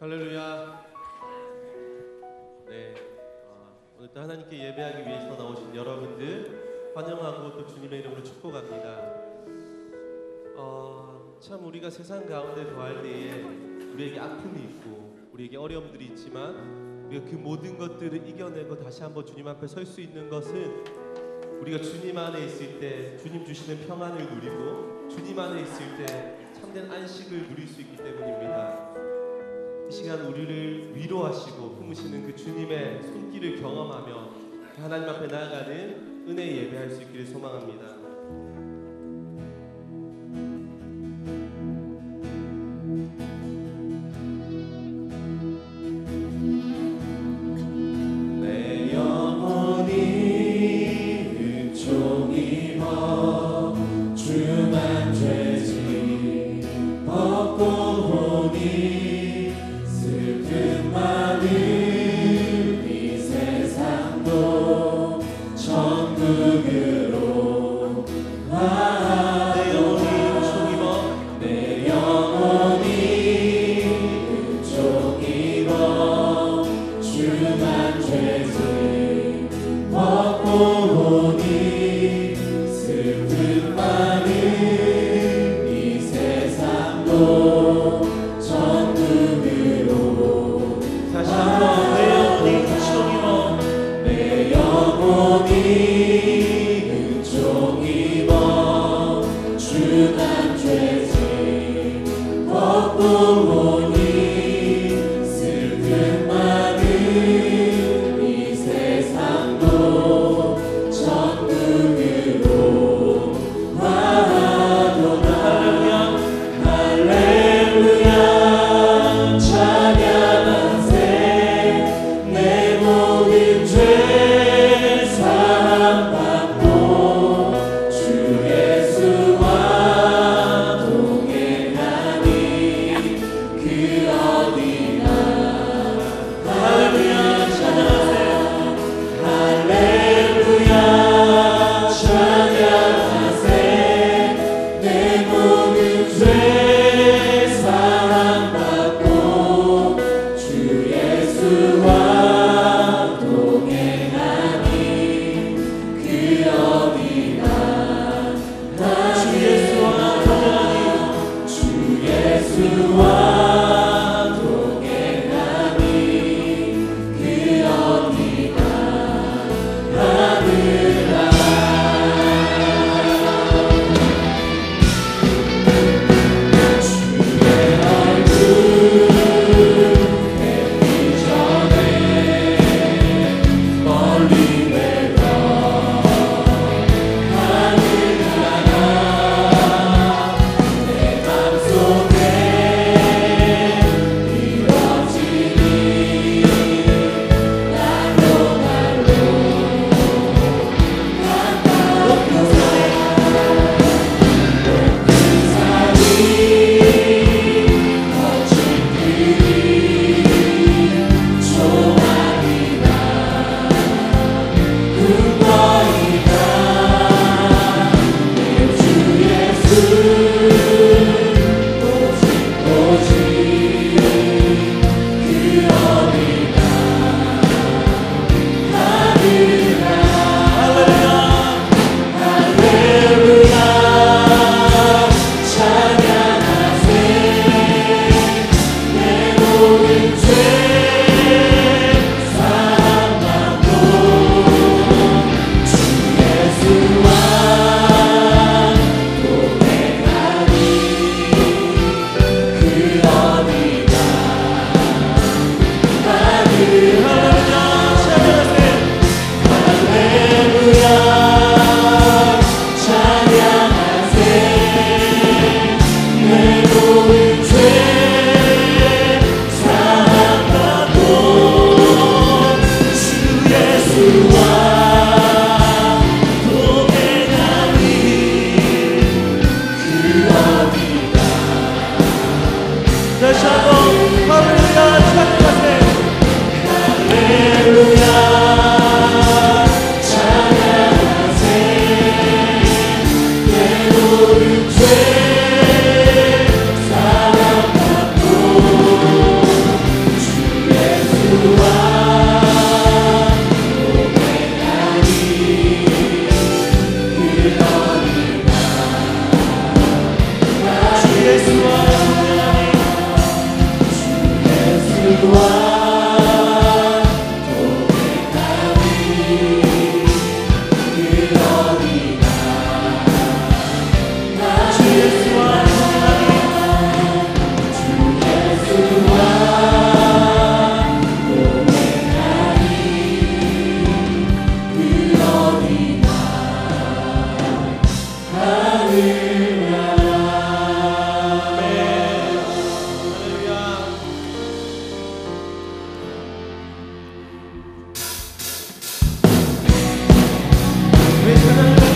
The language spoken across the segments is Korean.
할렐루야. 네, 오늘 또 하나님께 예배하기 위해서 나오신 여러분들 환영하고 또 주님의 이름으로 축복합니다. 참 우리가 세상 가운데 거할 때에 우리에게 아픔이 있고 우리에게 어려움들이 있지만 우리가 그 모든 것들을 이겨내고 다시 한번 주님 앞에 설 수 있는 것은 우리가 주님 안에 있을 때 주님 주시는 평안을 누리고 주님 안에 있을 때 참된 안식을 누릴 수 있기 때문입니다. 이 시간 우리를 위로하시고 품으시는 그 주님의 손길을 경험하며 하나님 앞에 나아가는 은혜 예배할 수 있기를 소망합니다.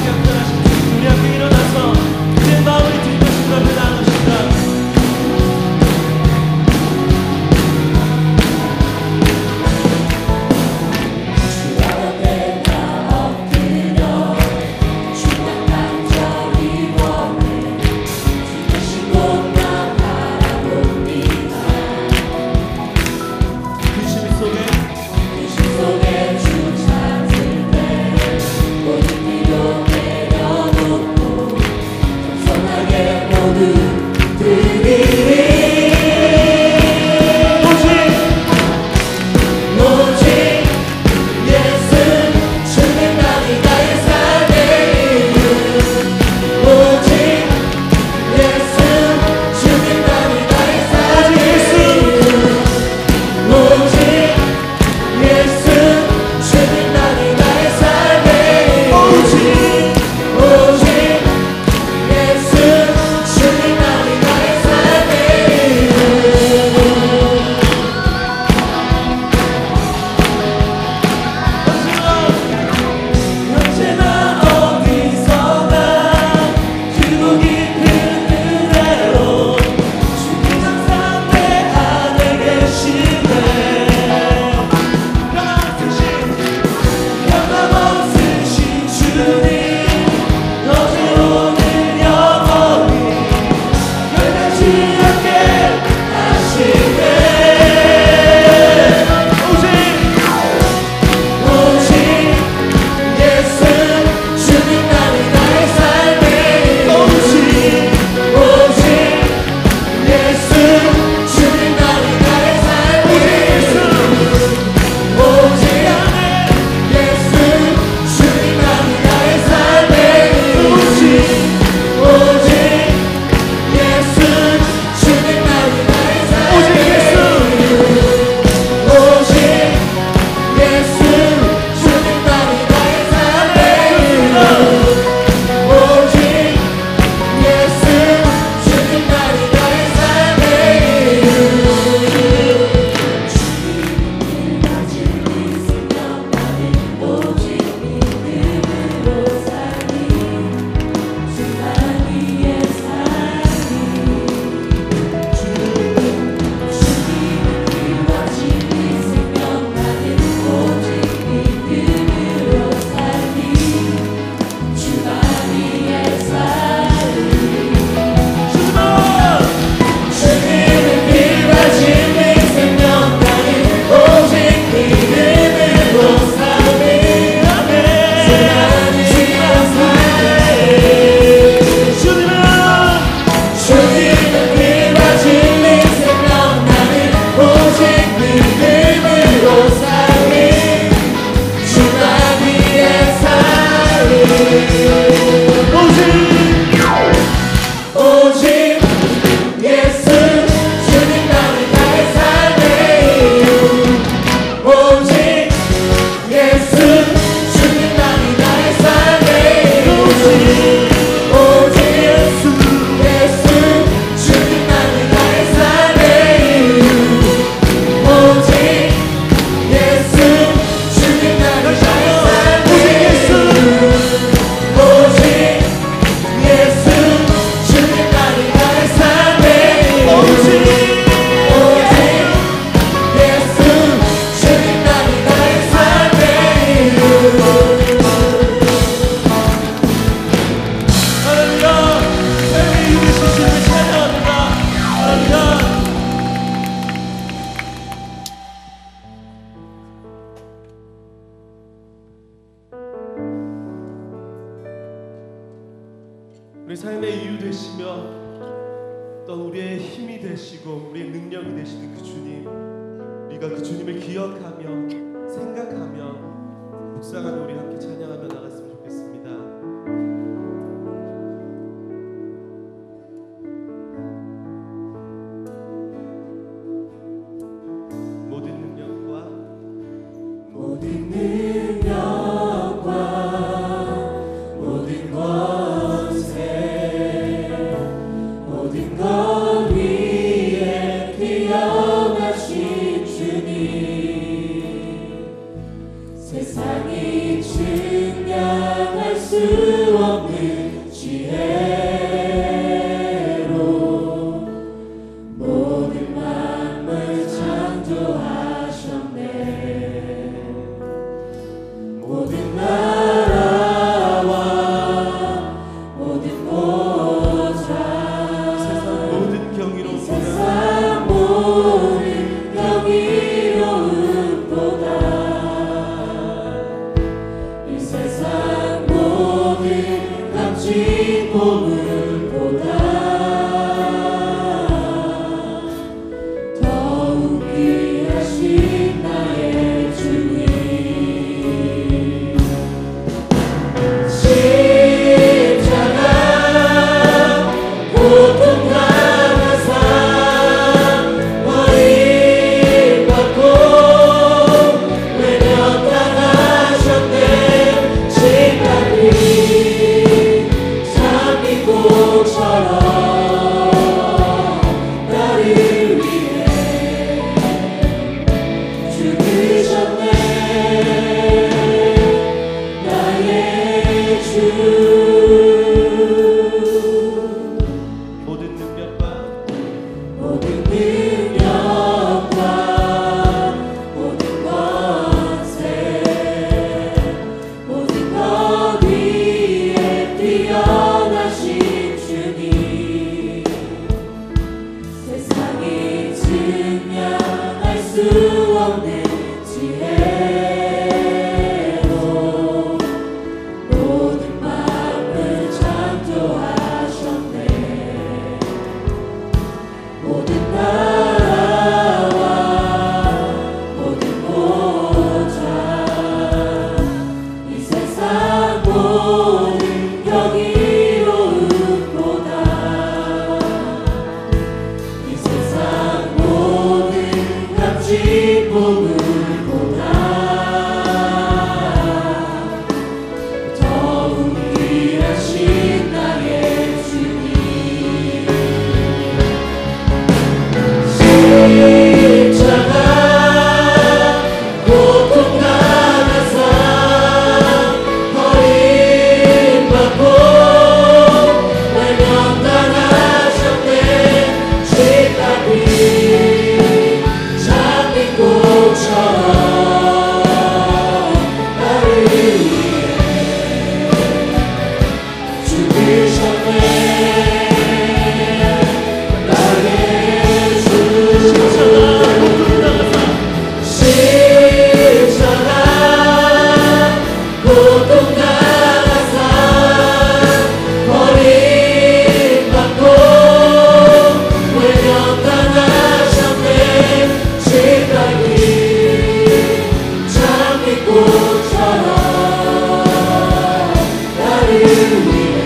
약탈하신 주님, 우리 함께 일어나서 내 마음을 들고 주님 앞에 나누신다. 우리 삶의 이유 되시며 또 우리의 힘이 되시고 우리의 능력이 되시는 그 주님, 우리가 그 주님을 기억하며 생각하며 묵상하며 우리 함께 찬양하며 나갔으면 좋겠습니다. 모든 능력과 모든 권세 모든 것 위에 뛰어나신 주님, 세상이 모든 능력과 모든 능력과 모든 권세 모든 것 위에 뛰어나신 주님 세상이 증명할 수 없는 지혜로 모든 마음을 창조하셨네 모든 나라와 모든 보좌 이 세상 모든 경이로움보다 이 세상 모든 값진 보물보다 더욱 귀하신 나의 주님 십자가 고통당한 삶 버림받고 외면당하셨네 십자비 장미꽃처럼 나를 위해 죽으셨네 나의 주 십자가 고통당한 삶 버림받고 외면당하셨네 십자기 장미꽃처럼 나를 위해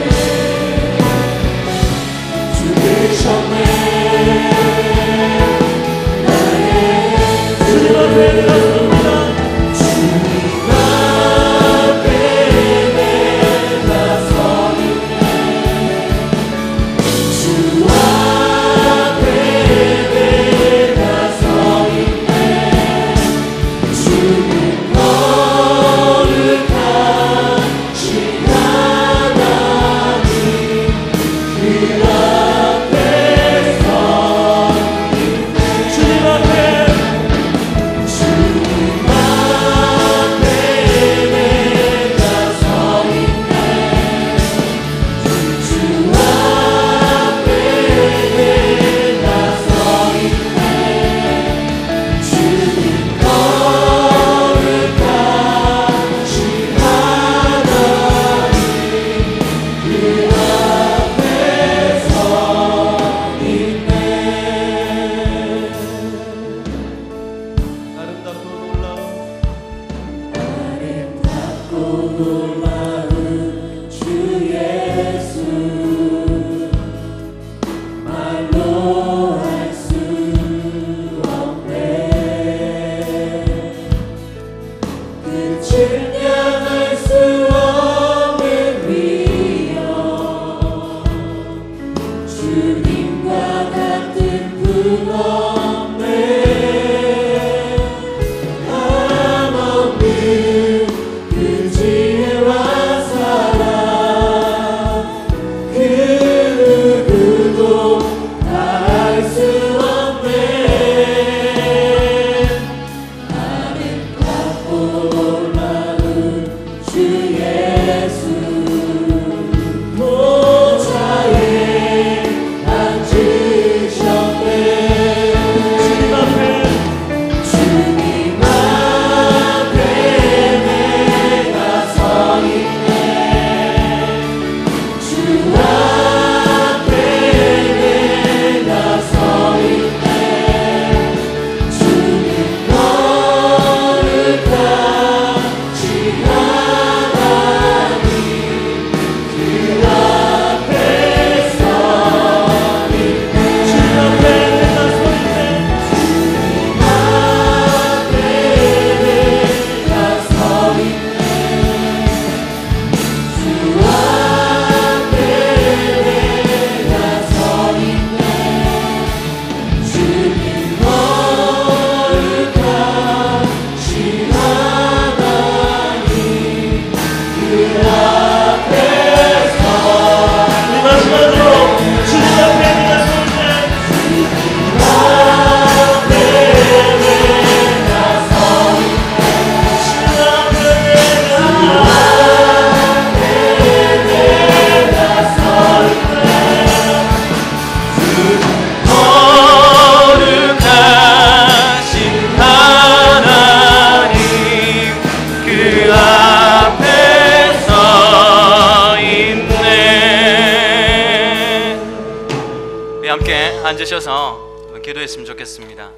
함께 앉으셔서 기도했으면 좋겠습니다.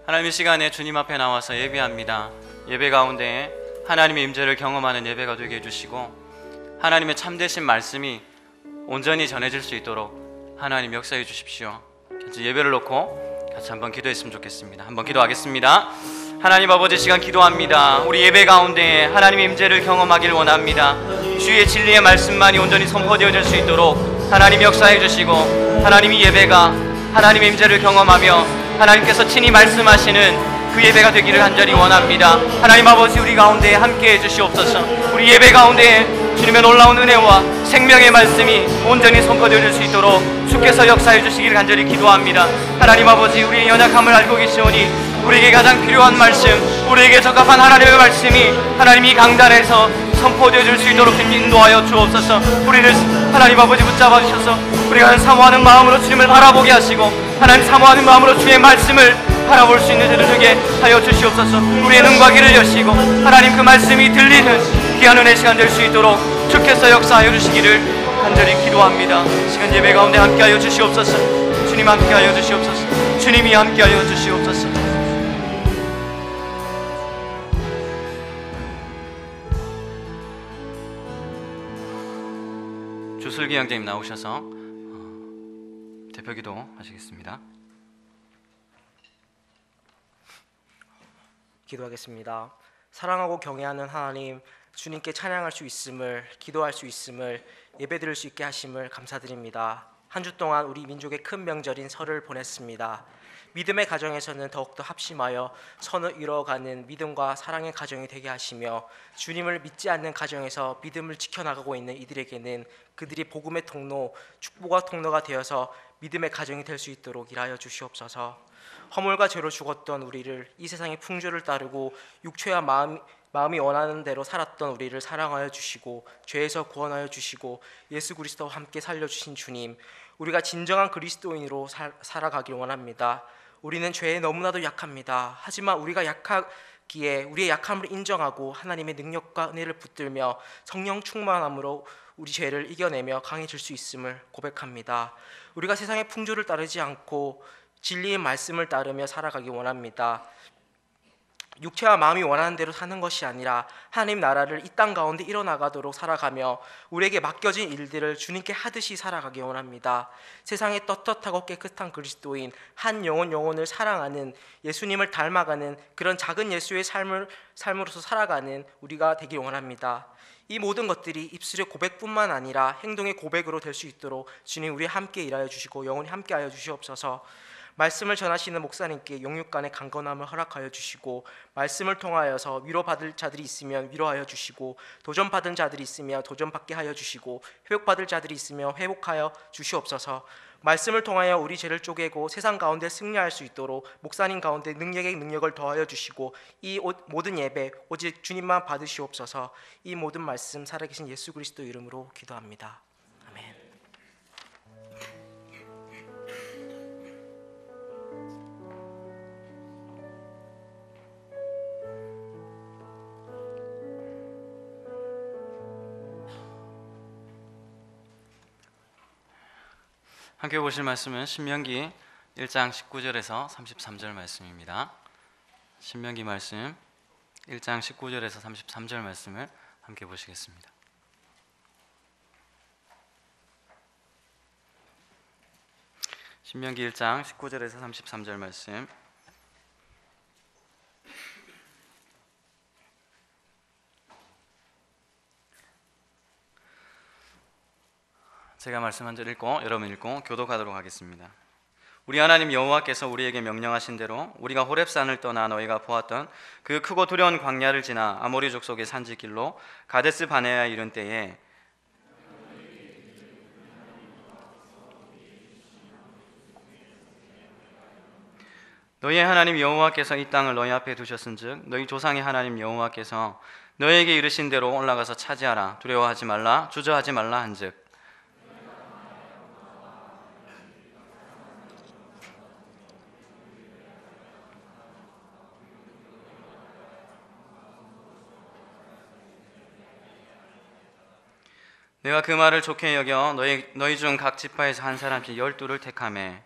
하나님, 이 시간에 주님 앞에 나와서 예배합니다. 예배 가운데 하나님의 임재를 경험하는 예배가 되게 해주시고 하나님의 참되신 말씀이 온전히 전해질 수 있도록 하나님 역사해 주십시오. 같이 예배를 놓고 같이 한번 기도했으면 좋겠습니다. 한번 기도하겠습니다. 하나님 아버지, 시간 기도합니다. 우리 예배 가운데 하나님의 임재를 경험하길 원합니다. 주의 진리의 말씀만이 온전히 선포되어질 수 있도록 하나님 역사해 주시고 하나님이 예배가 하나님의 임재를 경험하며 하나님께서 친히 말씀하시는 그 예배가 되기를 간절히 원합니다. 하나님 아버지, 우리 가운데 함께해 주시옵소서. 우리 예배 가운데 주님의 놀라운 은혜와 생명의 말씀이 온전히 선포되어질 수 있도록 주께서 역사해 주시기를 간절히 기도합니다. 하나님 아버지, 우리의 연약함을 알고 계시오니 우리에게 가장 필요한 말씀, 우리에게 적합한 하나님의 말씀이 하나님이 강단에서 선포되어 줄 수 있도록 인도하여 주옵소서. 우리를 하나님 아버지 붙잡아 주셔서 우리가 사모하는 마음으로 주님을 바라보게 하시고 하나님 사모하는 마음으로 주의 말씀을 바라볼 수 있는 저들 되게 하여 주시옵소서. 우리의 눈과 귀를 여시고 하나님 그 말씀이 들리는 귀한 은혜 시간 될 수 있도록 주께서 역사하여 주시기를 간절히 기도합니다. 시간 예배 가운데 함께하여 주시옵소서. 주님 함께하여 주시옵소서. 주님이 함께하여 주시옵소서. 주슬기 형제님 나오셔서 대표기도 하시겠습니다. 기도하겠습니다. 사랑하고 경외하는 하나님, 주님께 찬양할 수 있음을, 기도할 수 있음을, 예배드릴 수 있게 하심을 감사드립니다. 한 주 동안 우리 민족의 큰 명절인 설을 보냈습니다. 믿음의 가정에서는 더욱더 합심하여 선을 이뤄가는 믿음과 사랑의 가정이 되게 하시며 주님을 믿지 않는 가정에서 믿음을 지켜나가고 있는 이들에게는 그들이 복음의 통로, 축복의 통로가 되어서 믿음의 가정이 될 수 있도록 일하여 주시옵소서. 허물과 죄로 죽었던 우리를, 이 세상의 풍조를 따르고 육체와 마음이 원하는 대로 살았던 우리를 사랑하여 주시고 죄에서 구원하여 주시고 예수 그리스도와 함께 살려주신 주님, 우리가 진정한 그리스도인으로 살아가길 원합니다. 우리는 죄에 너무나도 약합니다. 하지만 우리가 약하기에 우리의 약함을 인정하고 하나님의 능력과 은혜를 붙들며 성령 충만함으로 우리 죄를 이겨내며 강해질 수 있음을 고백합니다. 우리가 세상의 풍조를 따르지 않고 진리의 말씀을 따르며 살아가기 원합니다. 육체와 마음이 원하는 대로 사는 것이 아니라 하나님 나라를 이 땅 가운데 이뤄나가도록 살아가며 우리에게 맡겨진 일들을 주님께 하듯이 살아가기 원합니다. 세상에 떳떳하고 깨끗한 그리스도인, 한 영혼을 사랑하는, 예수님을 닮아가는 그런 작은 예수의 삶으로서 살아가는 우리가 되길 원합니다. 이 모든 것들이 입술의 고백뿐만 아니라 행동의 고백으로 될 수 있도록 주님, 우리 함께 일하여 주시고 영원히 함께하여 주시옵소서. 말씀을 전하시는 목사님께 영육간의 강건함을 허락하여 주시고 말씀을 통하여서 위로받을 자들이 있으면 위로하여 주시고 도전받은 자들이 있으면 도전받게 하여 주시고 회복받을 자들이 있으면 회복하여 주시옵소서. 말씀을 통하여 우리 죄를 쪼개고 세상 가운데 승리할 수 있도록 목사님 가운데 능력을 더하여 주시고 이 모든 예배 오직 주님만 받으시옵소서. 이 모든 말씀 살아계신 예수 그리스도 이름으로 기도합니다. 아멘. 함께 보실 말씀은 신명기 1장 19절에서 33절 말씀입니다. 신명기 말씀 1장 19절에서 33절 말씀을 함께 보시겠습니다. 신명기 1장 19절에서 33절 말씀. 제가 말씀한 절 읽고 여러분 읽고 교독하도록 하겠습니다. 우리 하나님 여호와께서 우리에게 명령하신 대로 우리가 호렙산을 떠나 너희가 보았던 그 크고 두려운 광야를 지나 아모리 족속의 산지길로 가데스 바네아에 이른 때에 너희의 하나님 여호와께서 이 땅을 너희 앞에 두셨은즉 너희 조상의 하나님 여호와께서 너희에게 이르신 대로 올라가서 차지하라. 두려워하지 말라, 주저하지 말라 한즉 내가 그 말을 좋게 여겨 너희 중 각 지파에서 한 사람씩 12를 택하매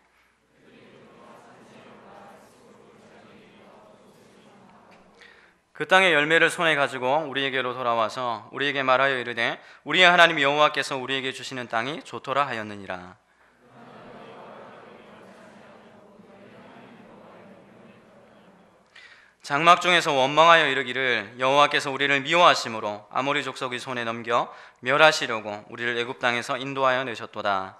그 땅의 열매를 손에 가지고 우리에게로 돌아와서 우리에게 말하여 이르되 우리의 하나님 여호와께서 우리에게 주시는 땅이 좋도라 하였느니라. 장막 중에서 원망하여 이르기를 여호와께서 우리를 미워하심으로 아모리 족속의 손에 넘겨 멸하시려고 우리를 애굽 땅에서 인도하여 내셨도다.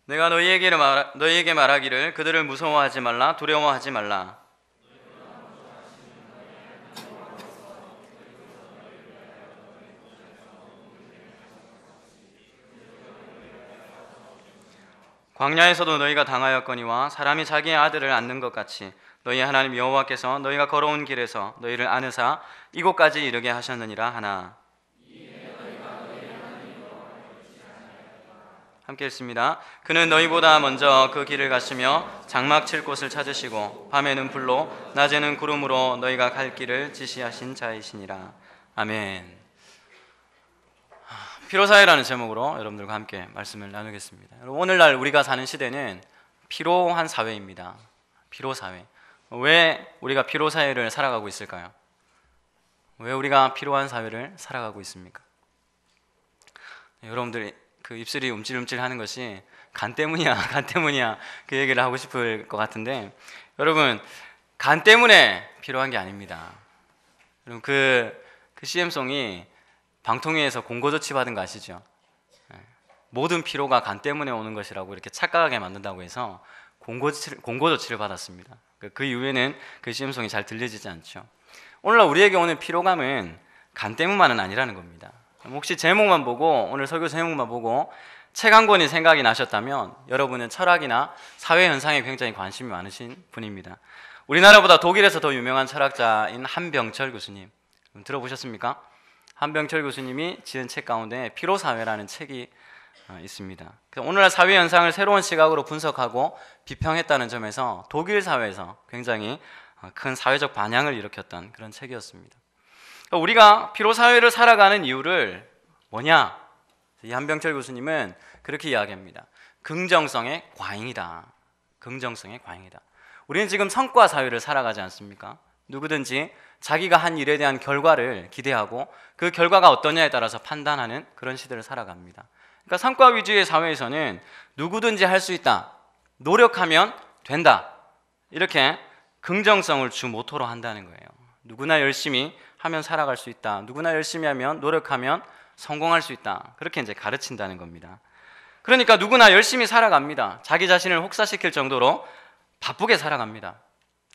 내가 너희에게 말하기를 그들을 무서워하지 말라 두려워하지 말라. 광야에서도 너희가 당하였거니와 사람이 자기의 아들을 안는 것 같이 너희 하나님 여호와께서 너희가 걸어온 길에서 너희를 안으사 이곳까지 이르게 하셨느니라 하나. 함께 읽습니다. 그는 너희보다 먼저 그 길을 가시며 장막 칠 곳을 찾으시고 밤에는 불로 낮에는 구름으로 너희가 갈 길을 지시하신 자이시니라. 아멘. 피로사회라는 제목으로 여러분들과 함께 말씀을 나누겠습니다. 오늘날 우리가 사는 시대는 피로한 사회입니다. 피로사회. 왜 우리가 피로사회를 살아가고 있을까요? 왜 우리가 피로한 사회를 살아가고 있습니까? 여러분들이 그 입술이 움찔움찔하는 것이 간 때문이야 그 얘기를 하고 싶을 것 같은데, 여러분 간 때문에 필요한 게 아닙니다. 여러분 그 CM송이 방통위에서 공고조치 받은 거 아시죠? 모든 피로가 간 때문에 오는 것이라고 이렇게 착각하게 만든다고 해서 공고조치를 받았습니다. 그 이후에는 그 CM송이 잘 들려지지 않죠. 오늘날 우리에게 오는 피로감은 간 때문만은 아니라는 겁니다. 혹시 제목만 보고, 오늘 설교 제목만 보고 책 한 권이 생각이 나셨다면 여러분은 철학이나 사회 현상에 굉장히 관심이 많으신 분입니다. 우리나라보다 독일에서 더 유명한 철학자인 한병철 교수님 들어보셨습니까? 한병철 교수님이 지은 책 가운데 피로사회라는 책이 있습니다. 오늘날 사회 현상을 새로운 시각으로 분석하고 비평했다는 점에서 독일 사회에서 굉장히 큰 사회적 반향을 일으켰던 그런 책이었습니다. 우리가 피로사회를 살아가는 이유를 뭐냐? 이 한병철 교수님은 그렇게 이야기합니다. 긍정성의 과잉이다. 긍정성의 과잉이다. 우리는 지금 성과 사회를 살아가지 않습니까? 누구든지 자기가 한 일에 대한 결과를 기대하고 그 결과가 어떠냐에 따라서 판단하는 그런 시대를 살아갑니다. 그러니까 성과 위주의 사회에서는 누구든지 할 수 있다, 노력하면 된다, 이렇게 긍정성을 주 모토로 한다는 거예요. 누구나 열심히 하면 살아갈 수 있다, 누구나 열심히 하면, 노력하면 성공할 수 있다, 그렇게 이제 가르친다는 겁니다. 그러니까 누구나 열심히 살아갑니다. 자기 자신을 혹사시킬 정도로 바쁘게 살아갑니다.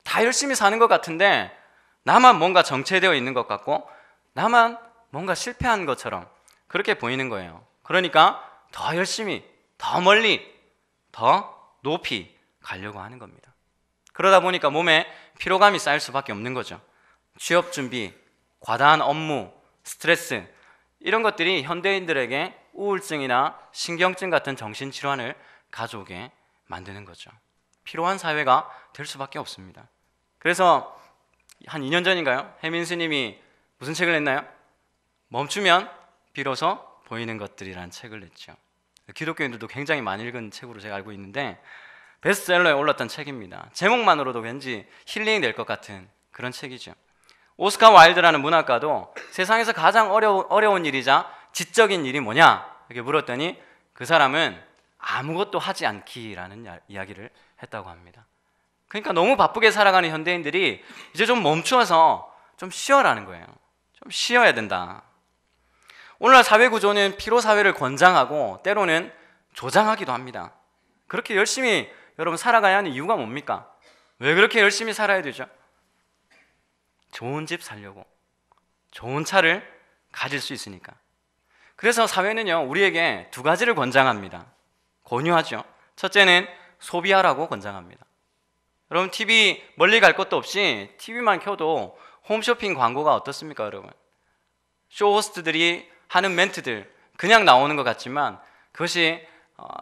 다 열심히 사는 것 같은데 나만 뭔가 정체되어 있는 것 같고 나만 뭔가 실패한 것처럼 그렇게 보이는 거예요. 그러니까 더 열심히, 더 멀리, 더 높이 가려고 하는 겁니다. 그러다 보니까 몸에 피로감이 쌓일 수밖에 없는 거죠. 취업 준비, 과다한 업무, 스트레스, 이런 것들이 현대인들에게 우울증이나 신경증 같은 정신질환을 가져오게 만드는 거죠. 피로한 사회가 될 수밖에 없습니다. 그래서 한 2년 전인가요? 혜민 스님이 무슨 책을 냈나요? 멈추면 비로소 보이는 것들이라는 책을 냈죠. 기독교인들도 굉장히 많이 읽은 책으로 제가 알고 있는데 베스트셀러에 올랐던 책입니다. 제목만으로도 왠지 힐링이 될 것 같은 그런 책이죠. 오스카 와일드라는 문학가도 세상에서 가장 어려운 일이자 지적인 일이 뭐냐 이렇게 물었더니 그 사람은 아무것도 하지 않기라는 이야기를 했다고 합니다. 그러니까 너무 바쁘게 살아가는 현대인들이 이제 좀 멈추어서 좀 쉬어라는 거예요. 좀 쉬어야 된다. 오늘날 사회 구조는 피로 사회를 권장하고 때로는 조장하기도 합니다. 그렇게 열심히 여러분 살아가야 하는 이유가 뭡니까? 왜 그렇게 열심히 살아야 되죠? 좋은 집 살려고, 좋은 차를 가질 수 있으니까. 그래서 사회는요 우리에게 두 가지를 권장합니다. 권유하죠. 첫째는 소비하라고 권장합니다. 여러분 TV 멀리 갈 것도 없이 TV만 켜도 홈쇼핑 광고가 어떻습니까 여러분? 쇼호스트들이 하는 멘트들 그냥 나오는 것 같지만 그것이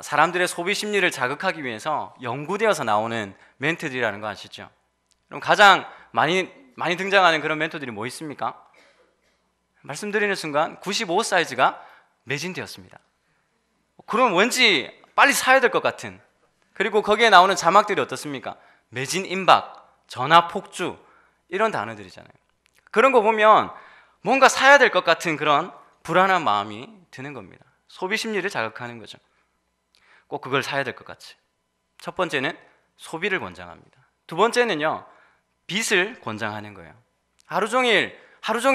사람들의 소비 심리를 자극하기 위해서 연구되어서 나오는 멘트들이라는 거 아시죠? 그럼 가장 많이 등장하는 그런 멘트들이 뭐 있습니까? 말씀드리는 순간 95 사이즈가 매진되었습니다. 그럼 왠지 빨리 사야 될 것 같은, 그리고 거기에 나오는 자막들이 어떻습니까? 매진 임박, 전화 폭주, 이런 단어들이잖아요. 그런 거 보면 뭔가 사야 될 것 같은 그런 불안한 마음이 드는 겁니다. 소비 심리를 자극하는 거죠. 꼭 그걸 사야 될 것 같이. 첫 번째는 소비를 권장합니다. 두 번째는요, 빚을 권장하는 거예요. 하루 종일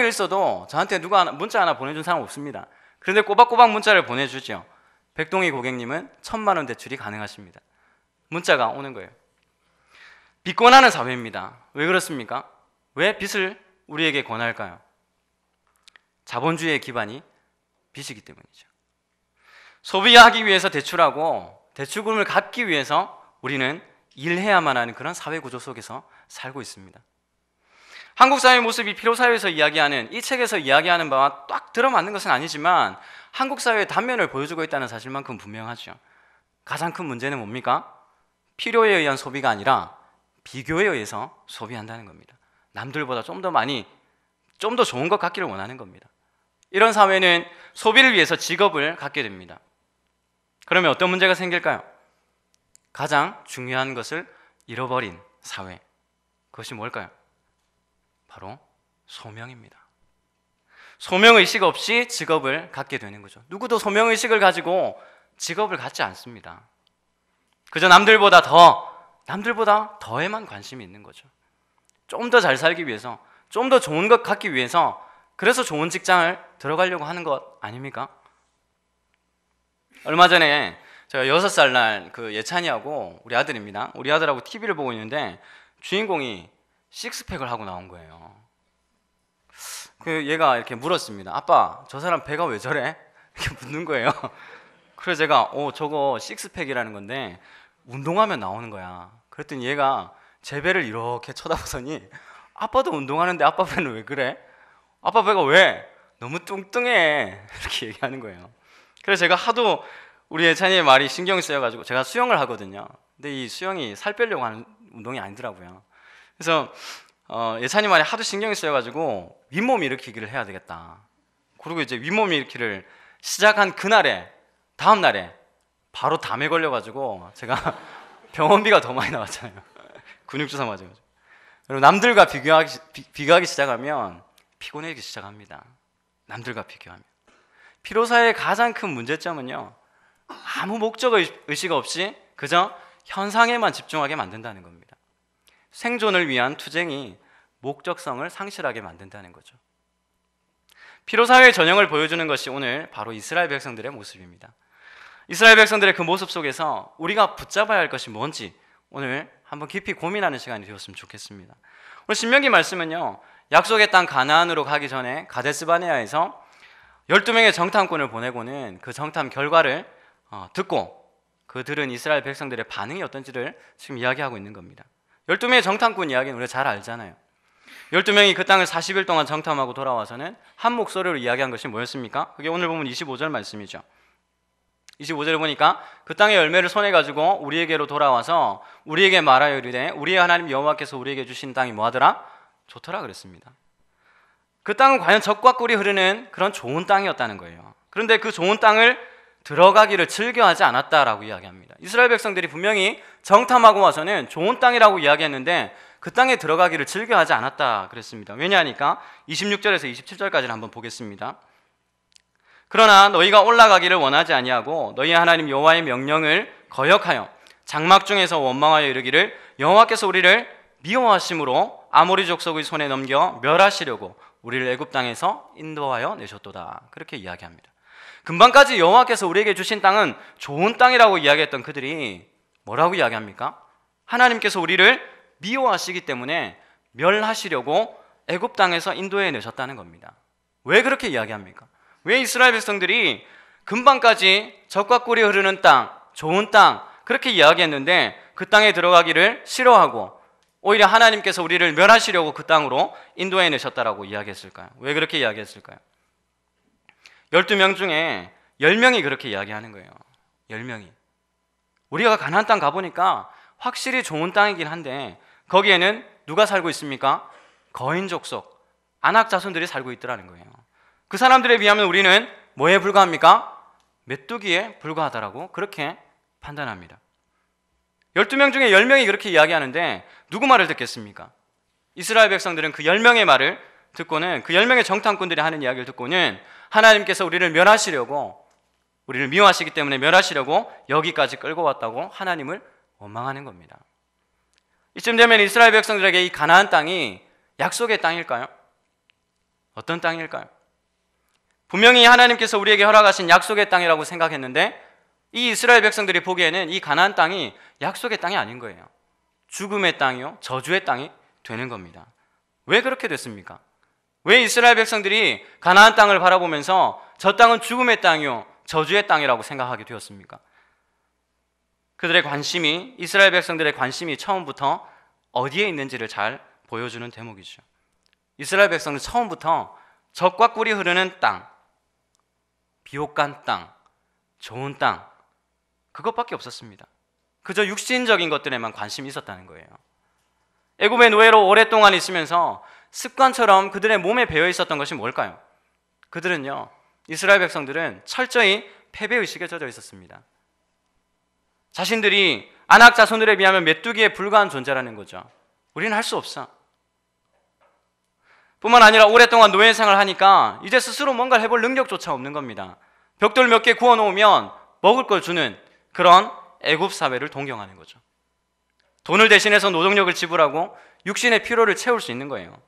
있어도 저한테 누가 문자 하나 보내준 사람 없습니다. 그런데 꼬박꼬박 문자를 보내주죠. 백동희 고객님은 1,000만 원 대출이 가능하십니다. 문자가 오는 거예요. 빚 권하는 사회입니다. 왜 그렇습니까? 왜 빚을 우리에게 권할까요? 자본주의의 기반이 빚이기 때문이죠. 소비하기 위해서 대출하고 대출금을 갚기 위해서 우리는 일해야만 하는 그런 사회 구조 속에서 살고 있습니다. 한국 사회의 모습이 피로사회에서 이야기하는, 이 책에서 이야기하는 바와 딱 들어맞는 것은 아니지만 한국 사회의 단면을 보여주고 있다는 사실만큼 분명하죠. 가장 큰 문제는 뭡니까? 필요에 의한 소비가 아니라 비교에 의해서 소비한다는 겁니다. 남들보다 좀 더 좋은 것 갖기를 원하는 겁니다. 이런 사회는 소비를 위해서 직업을 갖게 됩니다. 그러면 어떤 문제가 생길까요? 가장 중요한 것을 잃어버린 사회. 그것이 뭘까요? 바로 소명입니다. 소명의식 없이 직업을 갖게 되는 거죠. 누구도 소명의식을 가지고 직업을 갖지 않습니다. 그저 남들보다 더에만 관심이 있는 거죠. 좀 더 잘 살기 위해서, 좀 더 좋은 것 갖기 위해서, 그래서 좋은 직장을 들어가려고 하는 것 아닙니까? 얼마 전에 제가 6살 날 그 예찬이하고 우리 아들입니다. 우리 아들하고 TV를 보고 있는데 주인공이 식스팩을 하고 나온 거예요. 그 얘가 이렇게 물었습니다. 아빠, 저 사람 배가 왜 저래? 이렇게 묻는 거예요. 그래서 제가 저거 식스팩이라는 건데 운동하면 나오는 거야. 그랬더니 얘가 제 배를 이렇게 쳐다보더니 아빠도 운동하는데 아빠 배는 왜 그래? 아빠 배가 왜? 너무 뚱뚱해. 이렇게 얘기하는 거예요. 그래서 제가 하도 우리 예찬이의 말이 신경이 쓰여가지고, 제가 수영을 하거든요. 근데 이 수영이 살 빼려고 하는 운동이 아니더라고요. 그래서 예찬이 말이 하도 신경이 쓰여가지고 윗몸 일으키기를 해야 되겠다. 그리고 이제 윗몸 일으키기를 시작한 다음 날에 바로 담에 걸려가지고 제가 병원비가 더 많이 나왔잖아요. 근육주사 맞아가지고. 그리고 남들과 비교하기 시작하면 피곤해지기 시작합니다. 남들과 비교하면. 피로사의 가장 큰 문제점은요, 아무 목적의식 없이 그저 현상에만 집중하게 만든다는 겁니다. 생존을 위한 투쟁이 목적성을 상실하게 만든다는 거죠. 피로사회의 전형을 보여주는 것이 오늘 바로 이스라엘 백성들의 모습입니다. 이스라엘 백성들의 그 모습 속에서 우리가 붙잡아야 할 것이 뭔지 오늘 한번 깊이 고민하는 시간이 되었으면 좋겠습니다. 오늘 신명기 말씀은요, 약속의 땅 가나안으로 가기 전에 가데스바네아에서 12명의 정탐꾼을 보내고는 그 정탐 결과를 듣고 그 들은 이스라엘 백성들의 반응이 어떤지를 지금 이야기하고 있는 겁니다. 12명의 정탐꾼 이야기는 우리가 잘 알잖아요. 12명이 그 땅을 40일 동안 정탐하고 돌아와서는 한 목소리로 이야기한 것이 뭐였습니까? 그게 오늘 보면 25절 말씀이죠. 25절을 보니까 그 땅의 열매를 손에 가지고 우리에게로 돌아와서 우리에게 말하여 이르되 우리의 하나님 여호와께서 우리에게 주신 땅이 뭐하더라? 좋더라 그랬습니다. 그 땅은 과연 젖과 꿀이 흐르는 그런 좋은 땅이었다는 거예요. 그런데 그 좋은 땅을 들어가기를 즐겨하지 않았다라고 이야기합니다. 이스라엘 백성들이 분명히 정탐하고 와서는 좋은 땅이라고 이야기했는데 그 땅에 들어가기를 즐겨하지 않았다 그랬습니다. 왜냐하니까 26절에서 27절까지를 한번 보겠습니다. 그러나 너희가 올라가기를 원하지 아니하고 너희 하나님 여호와의 명령을 거역하여 장막 중에서 원망하여 이르기를 여호와께서 우리를 미워하심으로 아모리 족속의 손에 넘겨 멸하시려고 우리를 애굽 땅에서 인도하여 내셨도다. 그렇게 이야기합니다. 금방까지 여호와께서 우리에게 주신 땅은 좋은 땅이라고 이야기했던 그들이 뭐라고 이야기합니까? 하나님께서 우리를 미워하시기 때문에 멸하시려고 애굽 땅에서 인도해 내셨다는 겁니다. 왜 그렇게 이야기합니까? 왜 이스라엘 백성들이 금방까지 젖과 꿀이 흐르는 땅, 좋은 땅 그렇게 이야기했는데 그 땅에 들어가기를 싫어하고 오히려 하나님께서 우리를 멸하시려고 그 땅으로 인도해 내셨다라고 이야기했을까요? 왜 그렇게 이야기했을까요? 12명 중에 10명이 그렇게 이야기하는 거예요. 10명이. 우리가 가나안 땅 가보니까 확실히 좋은 땅이긴 한데 거기에는 누가 살고 있습니까? 거인 족속, 안악 자손들이 살고 있더라는 거예요. 그 사람들에 비하면 우리는 뭐에 불과합니까? 메뚜기에 불과하다라고 그렇게 판단합니다. 12명 중에 10명이 그렇게 이야기하는데 누구 말을 듣겠습니까? 이스라엘 백성들은 그 10명의 말을 듣고는, 그 10명의 정탐꾼들이 하는 이야기를 듣고는 하나님께서 우리를 멸하시려고, 우리를 미워하시기 때문에 멸하시려고 여기까지 끌고 왔다고 하나님을 원망하는 겁니다. 이쯤 되면 이스라엘 백성들에게 이 가나안 땅이 약속의 땅일까요? 어떤 땅일까요? 분명히 하나님께서 우리에게 허락하신 약속의 땅이라고 생각했는데 이 이스라엘 백성들이 보기에는 이 가나안 땅이 약속의 땅이 아닌 거예요. 죽음의 땅이요, 저주의 땅이 되는 겁니다. 왜 그렇게 됐습니까? 왜 이스라엘 백성들이 가나안 땅을 바라보면서 저 땅은 죽음의 땅이요, 저주의 땅이라고 생각하게 되었습니까? 그들의 관심이, 이스라엘 백성들의 관심이 처음부터 어디에 있는지를 잘 보여주는 대목이죠. 이스라엘 백성은 처음부터 젖과 꿀이 흐르는 땅, 비옥간 땅, 좋은 땅, 그것밖에 없었습니다. 그저 육신적인 것들에만 관심이 있었다는 거예요. 애굽의 노예로 오랫동안 있으면서 습관처럼 그들의 몸에 배어 있었던 것이 뭘까요? 그들은요, 이스라엘 백성들은 철저히 패배의식에 젖어 있었습니다. 자신들이 안악 자손들에 비하면 메뚜기에 불과한 존재라는 거죠. 우리는 할 수 없어. 뿐만 아니라 오랫동안 노예 생활을 하니까 이제 스스로 뭔가를 해볼 능력조차 없는 겁니다. 벽돌 몇 개 구워놓으면 먹을 걸 주는 그런 애굽 사회를 동경하는 거죠. 돈을 대신해서 노동력을 지불하고 육신의 피로를 채울 수 있는 거예요.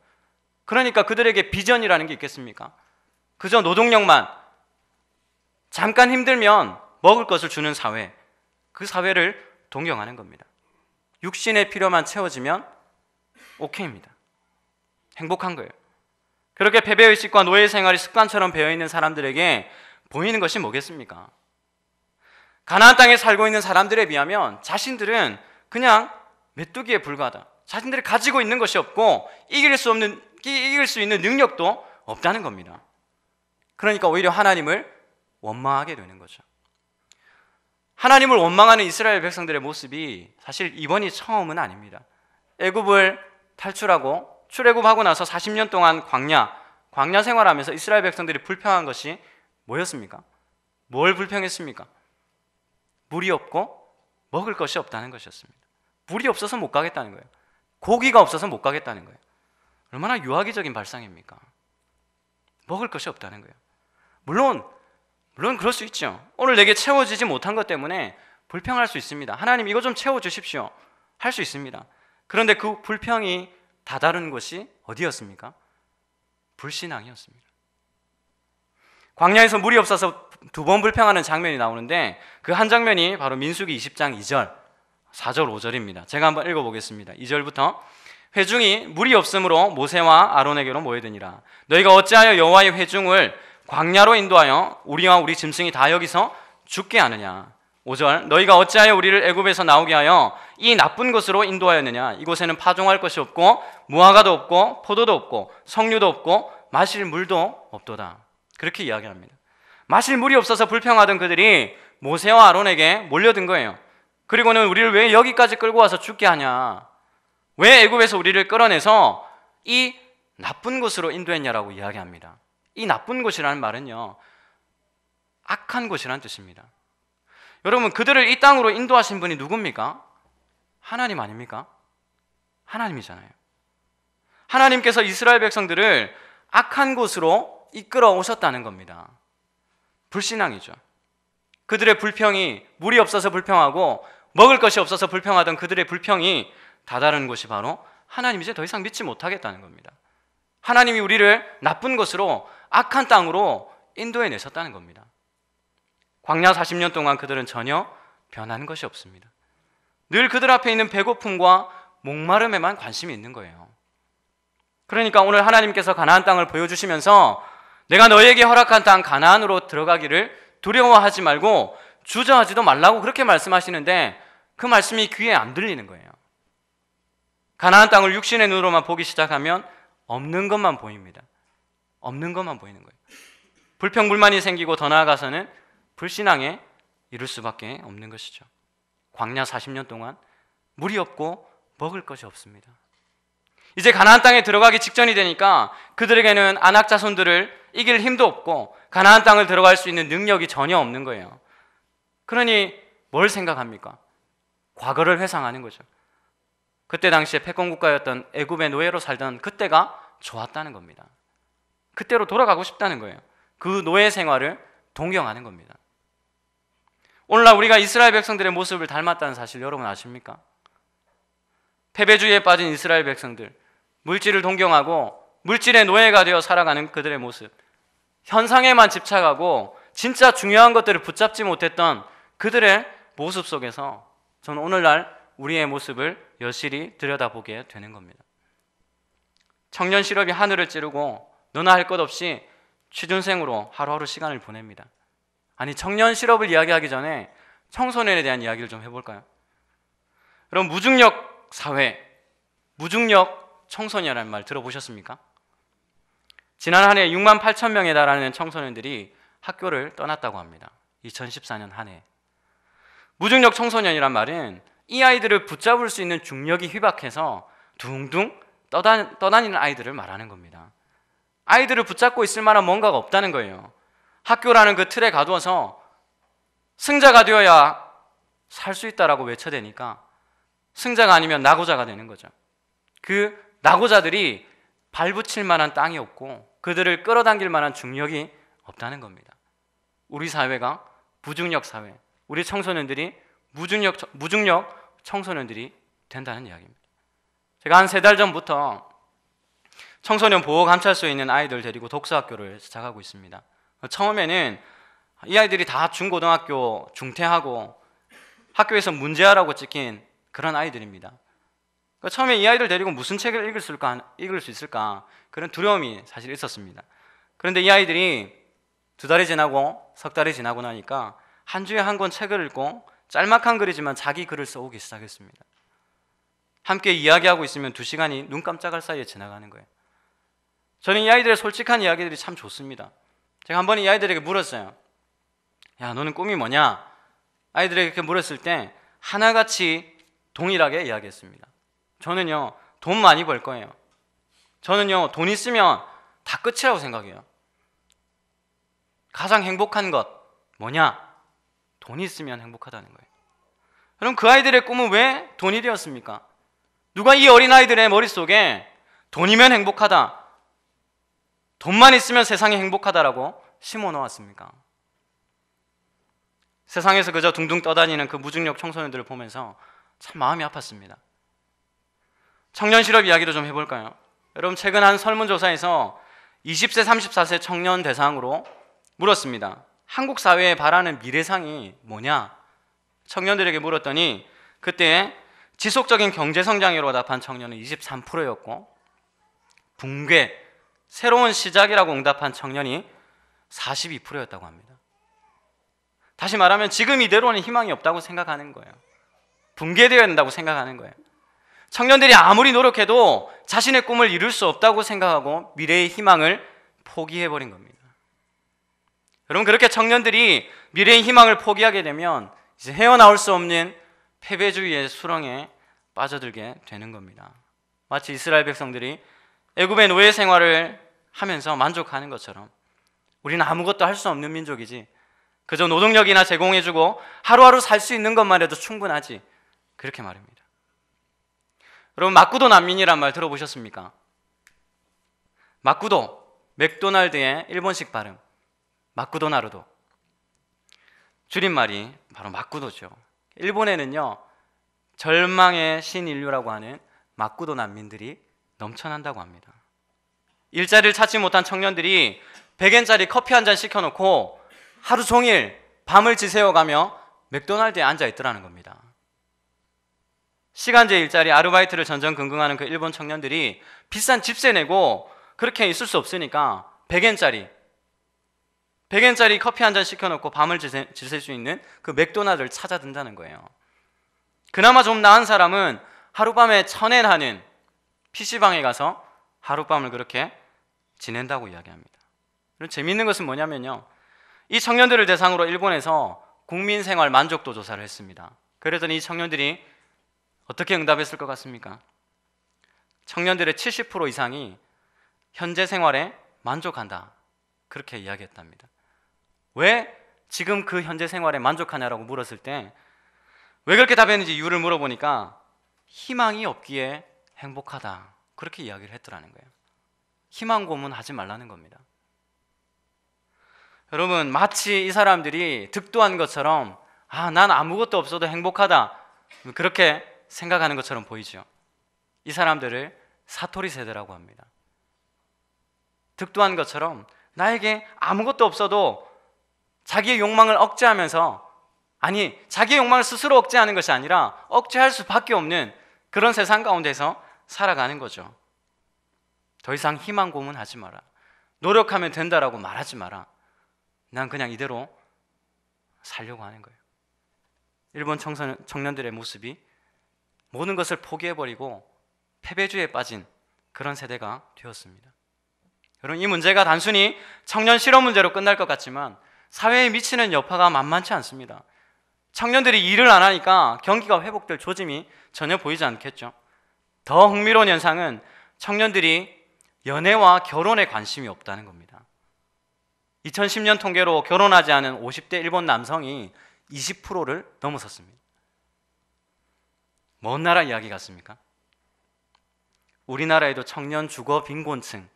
그러니까 그들에게 비전이라는 게 있겠습니까? 그저 노동력만, 잠깐 힘들면 먹을 것을 주는 사회, 그 사회를 동경하는 겁니다. 육신의 필요만 채워지면 오케이입니다. 행복한 거예요. 그렇게 패배의식과 노예 생활이 습관처럼 배어있는 사람들에게 보이는 것이 뭐겠습니까? 가나안 땅에 살고 있는 사람들에 비하면 자신들은 그냥 메뚜기에 불과하다. 자신들이 가지고 있는 것이 없고 이길 수 있는 능력도 없다는 겁니다. 그러니까 오히려 하나님을 원망하게 되는 거죠. 하나님을 원망하는 이스라엘 백성들의 모습이 사실 이번이 처음은 아닙니다. 애굽을 탈출하고 출애굽하고 나서 40년 동안 광야 생활하면서 이스라엘 백성들이 불평한 것이 뭐였습니까? 뭘 불평했습니까? 물이 없고 먹을 것이 없다는 것이었습니다. 물이 없어서 못 가겠다는 거예요. 고기가 없어서 못 가겠다는 거예요. 얼마나 유아기적인 발상입니까? 먹을 것이 없다는 거예요. 물론 그럴 수 있죠. 오늘 내게 채워지지 못한 것 때문에 불평할 수 있습니다. 하나님 이거 좀 채워주십시오. 할 수 있습니다. 그런데 그 불평이 다다른 것이 어디였습니까? 불신앙이었습니다. 광야에서 물이 없어서 2번 불평하는 장면이 나오는데 그 한 장면이 바로 민수기 20장 2절, 4절, 5절입니다. 제가 한번 읽어보겠습니다. 2절부터 회중이 물이 없으므로 모세와 아론에게로 모여드니라. 너희가 어찌하여 여호와의 회중을 광야로 인도하여 우리와 우리 짐승이 다 여기서 죽게 하느냐. 5절 너희가 어찌하여 우리를 애굽에서 나오게 하여 이 나쁜 곳으로 인도하였느냐. 이곳에는 파종할 것이 없고 무화과도 없고 포도도 없고 석류도 없고 마실 물도 없도다. 그렇게 이야기합니다. 마실 물이 없어서 불평하던 그들이 모세와 아론에게 몰려든 거예요. 그리고는 우리를 왜 여기까지 끌고 와서 죽게 하냐, 왜 애굽에서 우리를 끌어내서 이 나쁜 곳으로 인도했냐라고 이야기합니다. 이 나쁜 곳이라는 말은요, 악한 곳이라는 뜻입니다. 여러분, 그들을 이 땅으로 인도하신 분이 누굽니까? 하나님 아닙니까? 하나님이잖아요. 하나님께서 이스라엘 백성들을 악한 곳으로 이끌어 오셨다는 겁니다. 불신앙이죠. 그들의 불평이, 물이 없어서 불평하고 먹을 것이 없어서 불평하던 그들의 불평이 다다른 곳이 바로 하나님 이제 더 이상 믿지 못하겠다는 겁니다. 하나님이 우리를 나쁜 곳으로, 악한 땅으로 인도해 내셨다는 겁니다. 광야 40년 동안 그들은 전혀 변한 것이 없습니다. 늘 그들 앞에 있는 배고픔과 목마름에만 관심이 있는 거예요. 그러니까 오늘 하나님께서 가나안 땅을 보여주시면서 내가 너희에게 허락한 땅 가나안으로 들어가기를 두려워하지 말고 주저하지도 말라고 그렇게 말씀하시는데 그 말씀이 귀에 안 들리는 거예요. 가나안 땅을 육신의 눈으로만 보기 시작하면 없는 것만 보입니다. 없는 것만 보이는 거예요. 불평불만이 생기고 더 나아가서는 불신앙에 이룰 수밖에 없는 것이죠. 광야 40년 동안 물이 없고 먹을 것이 없습니다. 이제 가나안 땅에 들어가기 직전이 되니까 그들에게는 아낙 자손들을 이길 힘도 없고 가나안 땅을 들어갈 수 있는 능력이 전혀 없는 거예요. 그러니 뭘 생각합니까? 과거를 회상하는 거죠. 그때 당시에 패권국가였던 애굽의 노예로 살던 그때가 좋았다는 겁니다. 그때로 돌아가고 싶다는 거예요. 그 노예 생활을 동경하는 겁니다. 오늘날 우리가 이스라엘 백성들의 모습을 닮았다는 사실 여러분 아십니까? 패배주의에 빠진 이스라엘 백성들, 물질을 동경하고 물질의 노예가 되어 살아가는 그들의 모습, 현상에만 집착하고 진짜 중요한 것들을 붙잡지 못했던 그들의 모습 속에서 저는 오늘날 우리의 모습을 여실히 들여다보게 되는 겁니다. 청년 실업이 하늘을 찌르고 너나 할 것 없이 취준생으로 하루하루 시간을 보냅니다. 아니, 청년 실업을 이야기하기 전에 청소년에 대한 이야기를 좀 해볼까요? 여러분, 무중력 사회, 무중력 청소년이라는 말 들어보셨습니까? 지난 한 해 6만 8천 명에 달하는 청소년들이 학교를 떠났다고 합니다. 2014년 한 해. 무중력 청소년이란 말은 이 아이들을 붙잡을 수 있는 중력이 희박해서 둥둥 떠다니는 아이들을 말하는 겁니다. 아이들을 붙잡고 있을 만한 뭔가가 없다는 거예요. 학교라는 그 틀에 가두어서 승자가 되어야 살 수 있다라고 외쳐대니까 승자가 아니면 낙오자가 되는 거죠. 그 낙오자들이 발붙일 만한 땅이 없고 그들을 끌어당길 만한 중력이 없다는 겁니다. 우리 사회가 무중력 사회, 우리 청소년들이 무중력 청소년들이 된다는 이야기입니다. 제가 한 3달 전부터 청소년 보호 감찰소에 있는 아이들 데리고 독서학교를 시작하고 있습니다. 처음에는 이 아이들이 다 중고등학교 중퇴하고 학교에서 문제아라고 찍힌 그런 아이들입니다. 처음에 이 아이들 데리고 무슨 책을 읽을 수 있을까 그런 두려움이 사실 있었습니다. 그런데 이 아이들이 2달이 지나고 3달이 지나고 나니까 한 주에 한 권 책을 읽고 짤막한 글이지만 자기 글을 써오기 시작했습니다. 함께 이야기하고 있으면 2시간이 눈 깜짝할 사이에 지나가는 거예요. 저는 이 아이들의 솔직한 이야기들이 참 좋습니다. 제가 한 번 이 아이들에게 물었어요. 야, 너는 꿈이 뭐냐? 아이들에게 그렇게 물었을 때 하나같이 동일하게 이야기했습니다. 저는요, 돈 많이 벌 거예요. 저는요, 돈 있으면 다 끝이라고 생각해요. 가장 행복한 것 뭐냐? 돈이 있으면 행복하다는 거예요. 그럼 그 아이들의 꿈은 왜 돈이 되었습니까? 누가 이 어린아이들의 머릿속에 돈이면 행복하다, 돈만 있으면 세상이 행복하다라고 심어놓았습니까? 세상에서 그저 둥둥 떠다니는 그 무중력 청소년들을 보면서 참 마음이 아팠습니다. 청년 실업 이야기도 좀 해볼까요? 여러분, 최근 한 설문조사에서 20세, 34세 청년 대상으로 물었습니다. 한국 사회에 바라는 미래상이 뭐냐? 청년들에게 물었더니 그때 지속적인 경제성장으로 답한 청년은 23%였고 붕괴, 새로운 시작이라고 응답한 청년이 42%였다고 합니다. 다시 말하면 지금 이대로는 희망이 없다고 생각하는 거예요. 붕괴되어야 된다고 생각하는 거예요. 청년들이 아무리 노력해도 자신의 꿈을 이룰 수 없다고 생각하고 미래의 희망을 포기해버린 겁니다. 여러분, 그렇게 청년들이 미래의 희망을 포기하게 되면 이제 헤어나올 수 없는 패배주의의 수렁에 빠져들게 되는 겁니다. 마치 이스라엘 백성들이 애굽의 노예 생활을 하면서 만족하는 것처럼 우리는 아무것도 할 수 없는 민족이지, 그저 노동력이나 제공해주고 하루하루 살 수 있는 것만 해도 충분하지, 그렇게 말입니다. 여러분, 마쿠도 난민이란 말 들어보셨습니까? 마쿠도, 맥도날드의 일본식 발음 마쿠도나루도, 줄임말이 바로 마쿠도죠. 일본에는요, 절망의 신인류라고 하는 마쿠도 난민들이 넘쳐난다고 합니다. 일자리를 찾지 못한 청년들이 100엔짜리 커피 한 잔 시켜놓고 하루 종일 밤을 지새워가며 맥도날드에 앉아 있더라는 겁니다. 시간제 일자리 아르바이트를 전전긍긍하는 그 일본 청년들이 비싼 집세 내고 그렇게 있을 수 없으니까 100엔짜리 커피 한 잔 시켜놓고 밤을 지샐 수 있는 그 맥도날드를 찾아든다는 거예요. 그나마 좀 나은 사람은 하룻밤에 1000엔 하는 PC방에 가서 하룻밤을 그렇게 지낸다고 이야기합니다. 그리고 재미있는 것은 뭐냐면요, 이 청년들을 대상으로 일본에서 국민생활 만족도 조사를 했습니다. 그랬더니 이 청년들이 어떻게 응답했을 것 같습니까? 청년들의 70% 이상이 현재 생활에 만족한다, 그렇게 이야기했답니다. 왜 지금 그 현재 생활에 만족하냐라고 물었을 때 왜 그렇게 답했는지 이유를 물어보니까 희망이 없기에 행복하다, 그렇게 이야기를 했더라는 거예요. 희망 고문하지 말라는 겁니다. 여러분, 마치 이 사람들이 득도한 것처럼 난 아무것도 없어도 행복하다, 그렇게 생각하는 것처럼 보이죠. 이 사람들을 사토리 세대라고 합니다. 득도한 것처럼 나에게 아무것도 없어도 자기의 욕망을 억제하면서, 아니 자기의 욕망을 스스로 억제하는 것이 아니라 억제할 수밖에 없는 그런 세상 가운데서 살아가는 거죠. 더 이상 희망 고문하지 마라, 노력하면 된다라고 말하지 마라, 난 그냥 이대로 살려고 하는 거예요. 일본 청년들의 모습이 모든 것을 포기해버리고 패배주의에 빠진 그런 세대가 되었습니다. 여러분, 이 문제가 단순히 청년 실업 문제로 끝날 것 같지만 사회에 미치는 여파가 만만치 않습니다. 청년들이 일을 안 하니까 경기가 회복될 조짐이 전혀 보이지 않겠죠. 더 흥미로운 현상은 청년들이 연애와 결혼에 관심이 없다는 겁니다. 2010년 통계로 결혼하지 않은 50대 일본 남성이 20%를 넘어섰습니다. 먼 나라 이야기 같습니까? 우리나라에도 청년 주거 빈곤층,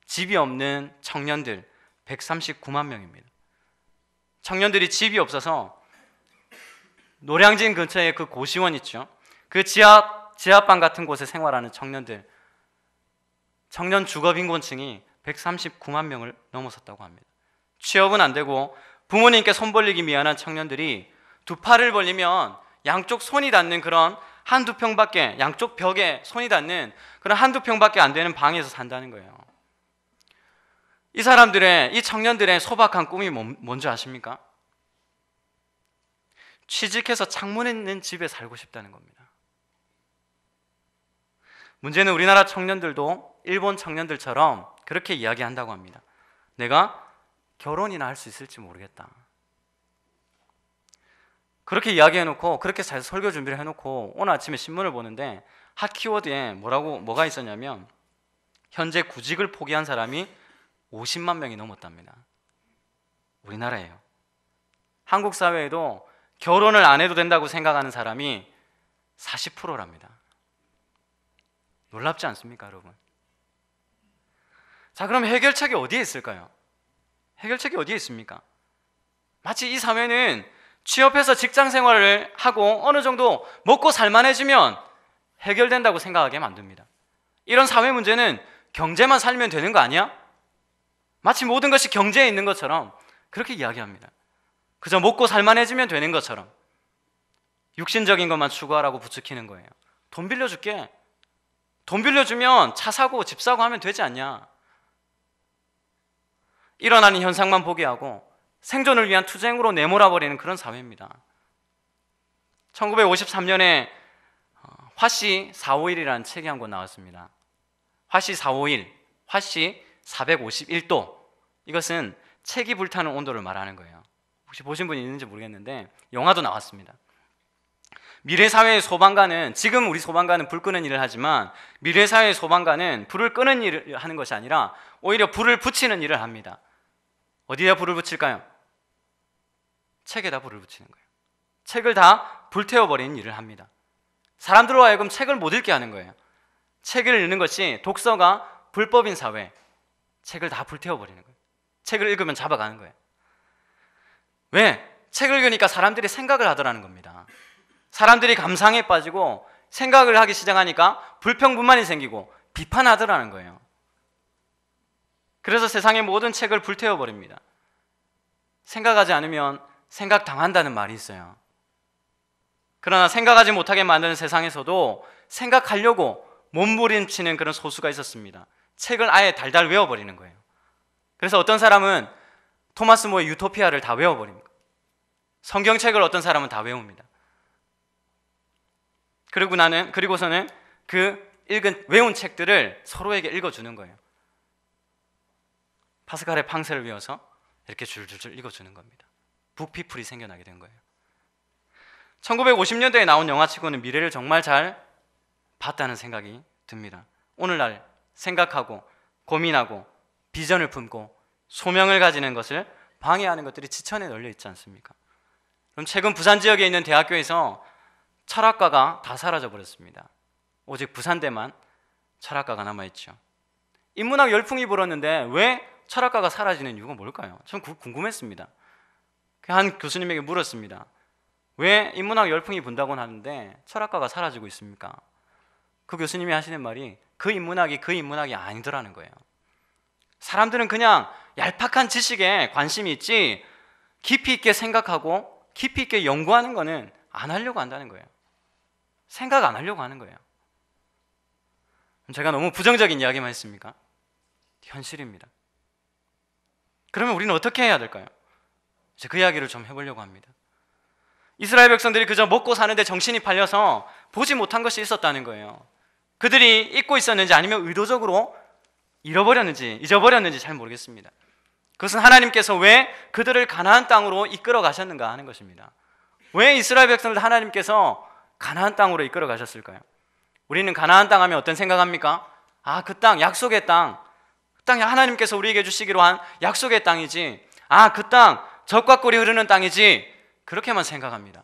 집이 없는 청년들 139만 명입니다. 청년들이 집이 없어서 노량진 근처에 그 고시원 있죠. 그 지하방 같은 곳에 생활하는 청년들, 청년 주거 빈곤층이 139만 명을 넘어섰다고 합니다. 취업은 안 되고 부모님께 손 벌리기 미안한 청년들이 두 팔을 벌리면 양쪽 손이 닿는 그런 한두 평밖에, 양쪽 벽에 손이 닿는 그런 한두 평밖에 안 되는 방에서 산다는 거예요. 이 사람들의, 이 청년들의 소박한 꿈이 뭔지 아십니까? 취직해서 창문 있는 집에 살고 싶다는 겁니다. 문제는 우리나라 청년들도 일본 청년들처럼 그렇게 이야기한다고 합니다. 내가 결혼이나 할 수 있을지 모르겠다. 그렇게 이야기해놓고, 그렇게 잘 설교 준비를 해놓고 오늘 아침에 신문을 보는데 핫 키워드에 뭐가 있었냐면 현재 구직을 포기한 사람이 50만 명이 넘었답니다. 우리나라예요. 한국 사회에도 결혼을 안 해도 된다고 생각하는 사람이 40%랍니다. 놀랍지 않습니까, 여러분? 자, 그럼 해결책이 어디에 있을까요? 해결책이 어디에 있습니까? 마치 이 사회는 취업해서 직장 생활을 하고 어느 정도 먹고 살만해지면 해결된다고 생각하게 만듭니다. 이런 사회 문제는 경제만 살면 되는 거 아니야? 마치 모든 것이 경제에 있는 것처럼 그렇게 이야기합니다. 그저 먹고 살만해지면 되는 것처럼 육신적인 것만 추구하라고 부추기는 거예요. 돈 빌려줄게. 돈 빌려주면 차 사고 집 사고 하면 되지 않냐? 일어나는 현상만 보게 하고 생존을 위한 투쟁으로 내몰아버리는 그런 사회입니다. 1953년에 화씨 451이라는 책이 한 권 나왔습니다. 화씨 451, 화씨 451도, 이것은 책이 불타는 온도를 말하는 거예요. 혹시 보신 분이 있는지 모르겠는데 영화도 나왔습니다. 미래 사회의 소방관은, 지금 우리 소방관은 불 끄는 일을 하지만 미래 사회의 소방관은 불을 끄는 일을 하는 것이 아니라 오히려 불을 붙이는 일을 합니다. 어디에 불을 붙일까요? 책에다 불을 붙이는 거예요. 책을 다 불태워버리는 일을 합니다. 사람들로 하여금 책을 못 읽게 하는 거예요. 책을 읽는 것이 독서가 불법인 사회, 책을 다 불태워버리는 거예요. 책을 읽으면 잡아가는 거예요. 왜? 책을 읽으니까 사람들이 생각을 하더라는 겁니다. 사람들이 감상에 빠지고 생각을 하기 시작하니까 불평불만이 생기고 비판하더라는 거예요. 그래서 세상의 모든 책을 불태워버립니다. 생각하지 않으면 생각당한다는 말이 있어요. 그러나 생각하지 못하게 만드는 세상에서도 생각하려고 몸부림치는 그런 소수가 있었습니다. 책을 아예 달달 외워버리는 거예요. 그래서 어떤 사람은 토마스 모의 유토피아를 다 외워버립니다. 성경책을 어떤 사람은 다 외웁니다. 그리고서는 그 외운 책들을 서로에게 읽어주는 거예요. 파스칼의 팡세를 외워서 이렇게 줄줄줄 읽어주는 겁니다. 북피플이 생겨나게 된 거예요. 1950년대에 나온 영화치고는 미래를 정말 잘 봤다는 생각이 듭니다. 오늘날 생각하고 고민하고 비전을 품고 소명을 가지는 것을 방해하는 것들이 지천에 널려 있지 않습니까? 그럼 최근 부산 지역에 있는 대학교에서 철학과가 다 사라져 버렸습니다. 오직 부산대만 철학과가 남아있죠. 인문학 열풍이 불었는데 왜 철학과가 사라지는 이유가 뭘까요? 전 궁금했습니다. 한 교수님에게 물었습니다. 왜 인문학 열풍이 분다고는 하는데 철학과가 사라지고 있습니까? 그 교수님이 하시는 말이 그 인문학이 아니더라는 거예요. 사람들은 그냥 얄팍한 지식에 관심이 있지 깊이 있게 생각하고 깊이 있게 연구하는 거는 안 하려고 한다는 거예요. 생각 안 하려고 하는 거예요. 제가 너무 부정적인 이야기만 했습니까? 현실입니다. 그러면 우리는 어떻게 해야 될까요? 이제 그 이야기를 좀 해보려고 합니다. 이스라엘 백성들이 그저 먹고 사는데 정신이 팔려서 보지 못한 것이 있었다는 거예요. 그들이 잊고 있었는지 아니면 의도적으로 잊어버렸는지 잘 모르겠습니다. 그것은 하나님께서 왜 그들을 가나안 땅으로 이끌어 가셨는가 하는 것입니다. 왜 이스라엘 백성들 하나님께서 가나안 땅으로 이끌어 가셨을까요? 우리는 가나안 땅 하면 어떤 생각합니까? 아, 그 땅, 약속의 땅. 그 땅이 하나님께서 우리에게 주시기로 한 약속의 땅이지. 아, 그 땅, 젖과 꿀이 흐르는 땅이지. 그렇게만 생각합니다.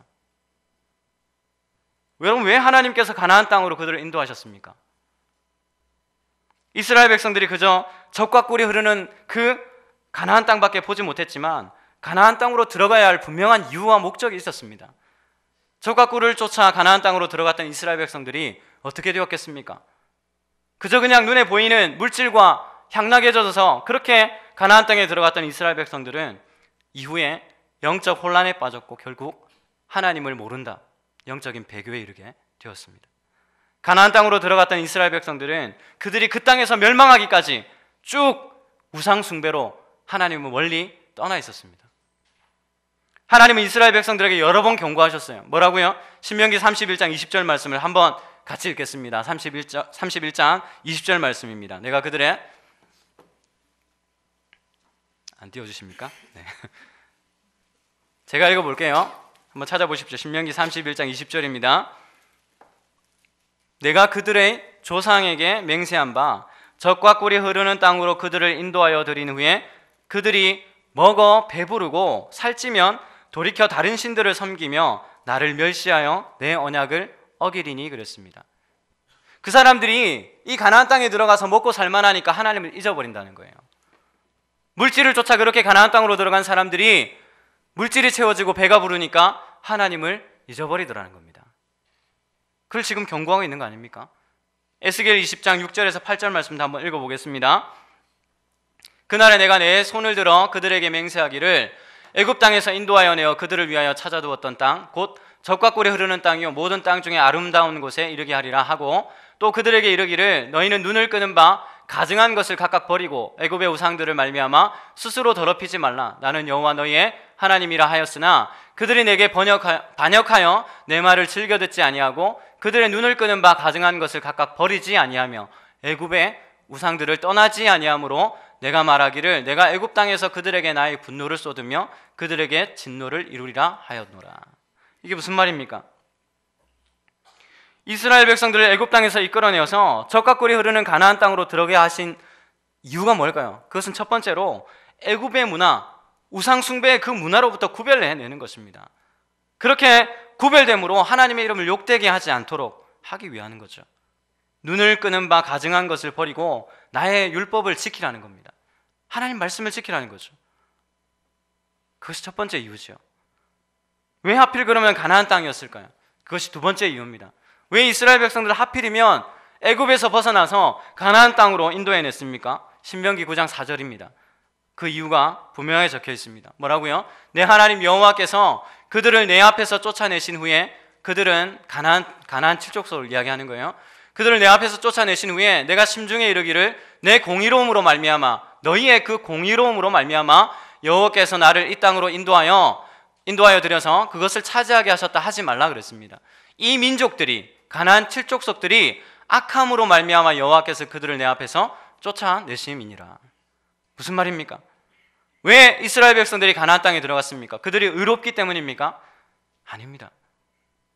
여러분, 왜 하나님께서 가나안 땅으로 그들을 인도하셨습니까? 이스라엘 백성들이 그저 젖과 꿀이 흐르는 그 가나안 땅밖에 보지 못했지만 가나안 땅으로 들어가야 할 분명한 이유와 목적이 있었습니다. 젖과 꿀을 쫓아 가나안 땅으로 들어갔던 이스라엘 백성들이 어떻게 되었겠습니까? 그저 그냥 눈에 보이는 물질과 향락에 젖어서 그렇게 가나안 땅에 들어갔던 이스라엘 백성들은 이후에 영적 혼란에 빠졌고 결국 하나님을 모른다, 영적인 배교에 이르게 되었습니다. 가나안 땅으로 들어갔던 이스라엘 백성들은 그들이 그 땅에서 멸망하기까지 쭉 우상 숭배로 하나님을 멀리 떠나 있었습니다. 하나님은 이스라엘 백성들에게 여러 번 경고하셨어요. 뭐라고요? 신명기 31장 20절 말씀을 한번 같이 읽겠습니다. 31장 20절 말씀입니다. 내가 그들의 안 띄워주십니까? 네. 제가 읽어볼게요. 한번 찾아보십시오. 신명기 31장 20절입니다. 내가 그들의 조상에게 맹세한 바 젖과 꿀이 흐르는 땅으로 그들을 인도하여 드린 후에 그들이 먹어 배부르고 살찌면 돌이켜 다른 신들을 섬기며 나를 멸시하여 내 언약을 어기리니 그랬습니다. 그 사람들이 이 가나안 땅에 들어가서 먹고 살만하니까 하나님을 잊어버린다는 거예요. 물질을 쫓아 그렇게 가나안 땅으로 들어간 사람들이 물질이 채워지고 배가 부르니까 하나님을 잊어버리더라는 겁니다. 그걸 지금 경고하고 있는 거 아닙니까? 에스겔 20장 6절에서 8절 말씀도 한번 읽어보겠습니다. 그날에 내가 내 손을 들어 그들에게 맹세하기를 애굽 땅에서 인도하여 내어 그들을 위하여 찾아두었던 땅 곧 젖과 꿀이 흐르는 땅이요 모든 땅 중에 아름다운 곳에 이르게 하리라 하고 또 그들에게 이르기를 너희는 눈을 끄는 바 가증한 것을 각각 버리고 애굽의 우상들을 말미암아 스스로 더럽히지 말라. 나는 여호와 너희의 하나님이라 하였으나 그들이 내게 반역하여 내 말을 즐겨 듣지 아니하고 그들의 눈을 끄는 바 가증한 것을 각각 버리지 아니하며 애굽의 우상들을 떠나지 아니하므로 내가 말하기를 내가 애굽 땅에서 그들에게 나의 분노를 쏟으며 그들에게 진노를 이루리라 하였노라. 이게 무슨 말입니까? 이스라엘 백성들을 애굽 땅에서 이끌어내어서 젖과 꿀이 흐르는 가나안 땅으로 들어가게 하신 이유가 뭘까요? 그것은 첫 번째로 애굽의 문화, 우상 숭배의 그 문화로부터 구별해내는 것입니다. 그렇게 구별됨으로 하나님의 이름을 욕되게 하지 않도록 하기 위하는 거죠. 눈을 끄는 바 가증한 것을 버리고 나의 율법을 지키라는 겁니다. 하나님 말씀을 지키라는 거죠. 그것이 첫 번째 이유죠. 왜 하필 그러면 가나안 땅이었을까요? 그것이 두 번째 이유입니다. 왜 이스라엘 백성들 하필이면 애굽에서 벗어나서 가나안 땅으로 인도해냈습니까? 신명기 9장 4절입니다. 그 이유가 분명하게 적혀 있습니다. 뭐라고요? 내 하나님 여호와께서 그들을 내 앞에서 쫓아내신 후에 그들은 가나안 칠족속을 이야기하는 거예요. 그들을 내 앞에서 쫓아내신 후에 내가 심중에 이르기를 내 공의로움으로 말미암아 너희의 그 공의로움으로 말미암아 여호와께서 나를 이 땅으로 인도하여 드려서 그것을 차지하게 하셨다 하지 말라 그랬습니다. 이 민족들이 가나안 칠족속들이 악함으로 말미암아 여호와께서 그들을 내 앞에서 쫓아내심이니라. 무슨 말입니까? 왜 이스라엘 백성들이 가나안 땅에 들어갔습니까? 그들이 의롭기 때문입니까? 아닙니다.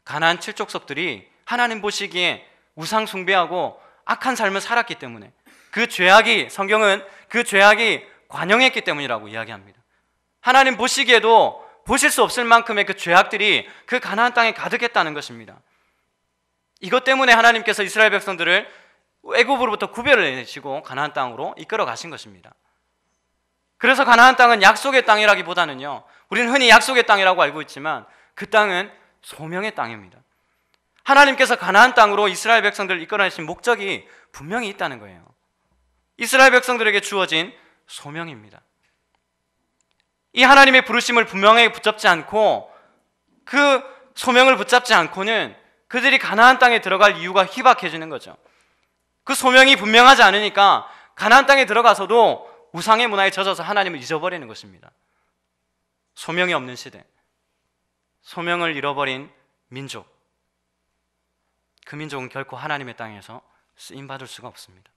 가나안 칠족속들이 하나님 보시기에 우상 숭배하고 악한 삶을 살았기 때문에, 그 죄악이, 성경은 그 죄악이 관영했기 때문이라고 이야기합니다. 하나님 보시기에도 보실 수 없을 만큼의 그 죄악들이 그 가나안 땅에 가득했다는 것입니다. 이것 때문에 하나님께서 이스라엘 백성들을 애굽으로부터 구별을 내시고 가나안 땅으로 이끌어 가신 것입니다. 그래서 가나안 땅은 약속의 땅이라기보다는요, 우리는 흔히 약속의 땅이라고 알고 있지만 그 땅은 소명의 땅입니다. 하나님께서 가나안 땅으로 이스라엘 백성들을 이끌어내신 목적이 분명히 있다는 거예요. 이스라엘 백성들에게 주어진 소명입니다. 이 하나님의 부르심을 분명하게 붙잡지 않고, 그 소명을 붙잡지 않고는 그들이 가나안 땅에 들어갈 이유가 희박해지는 거죠. 그 소명이 분명하지 않으니까 가나안 땅에 들어가서도 우상의 문화에 젖어서 하나님을 잊어버리는 것입니다. 소명이 없는 시대, 소명을 잃어버린 민족, 그 민족은 결코 하나님의 땅에서 쓰임받을 수가 없습니다.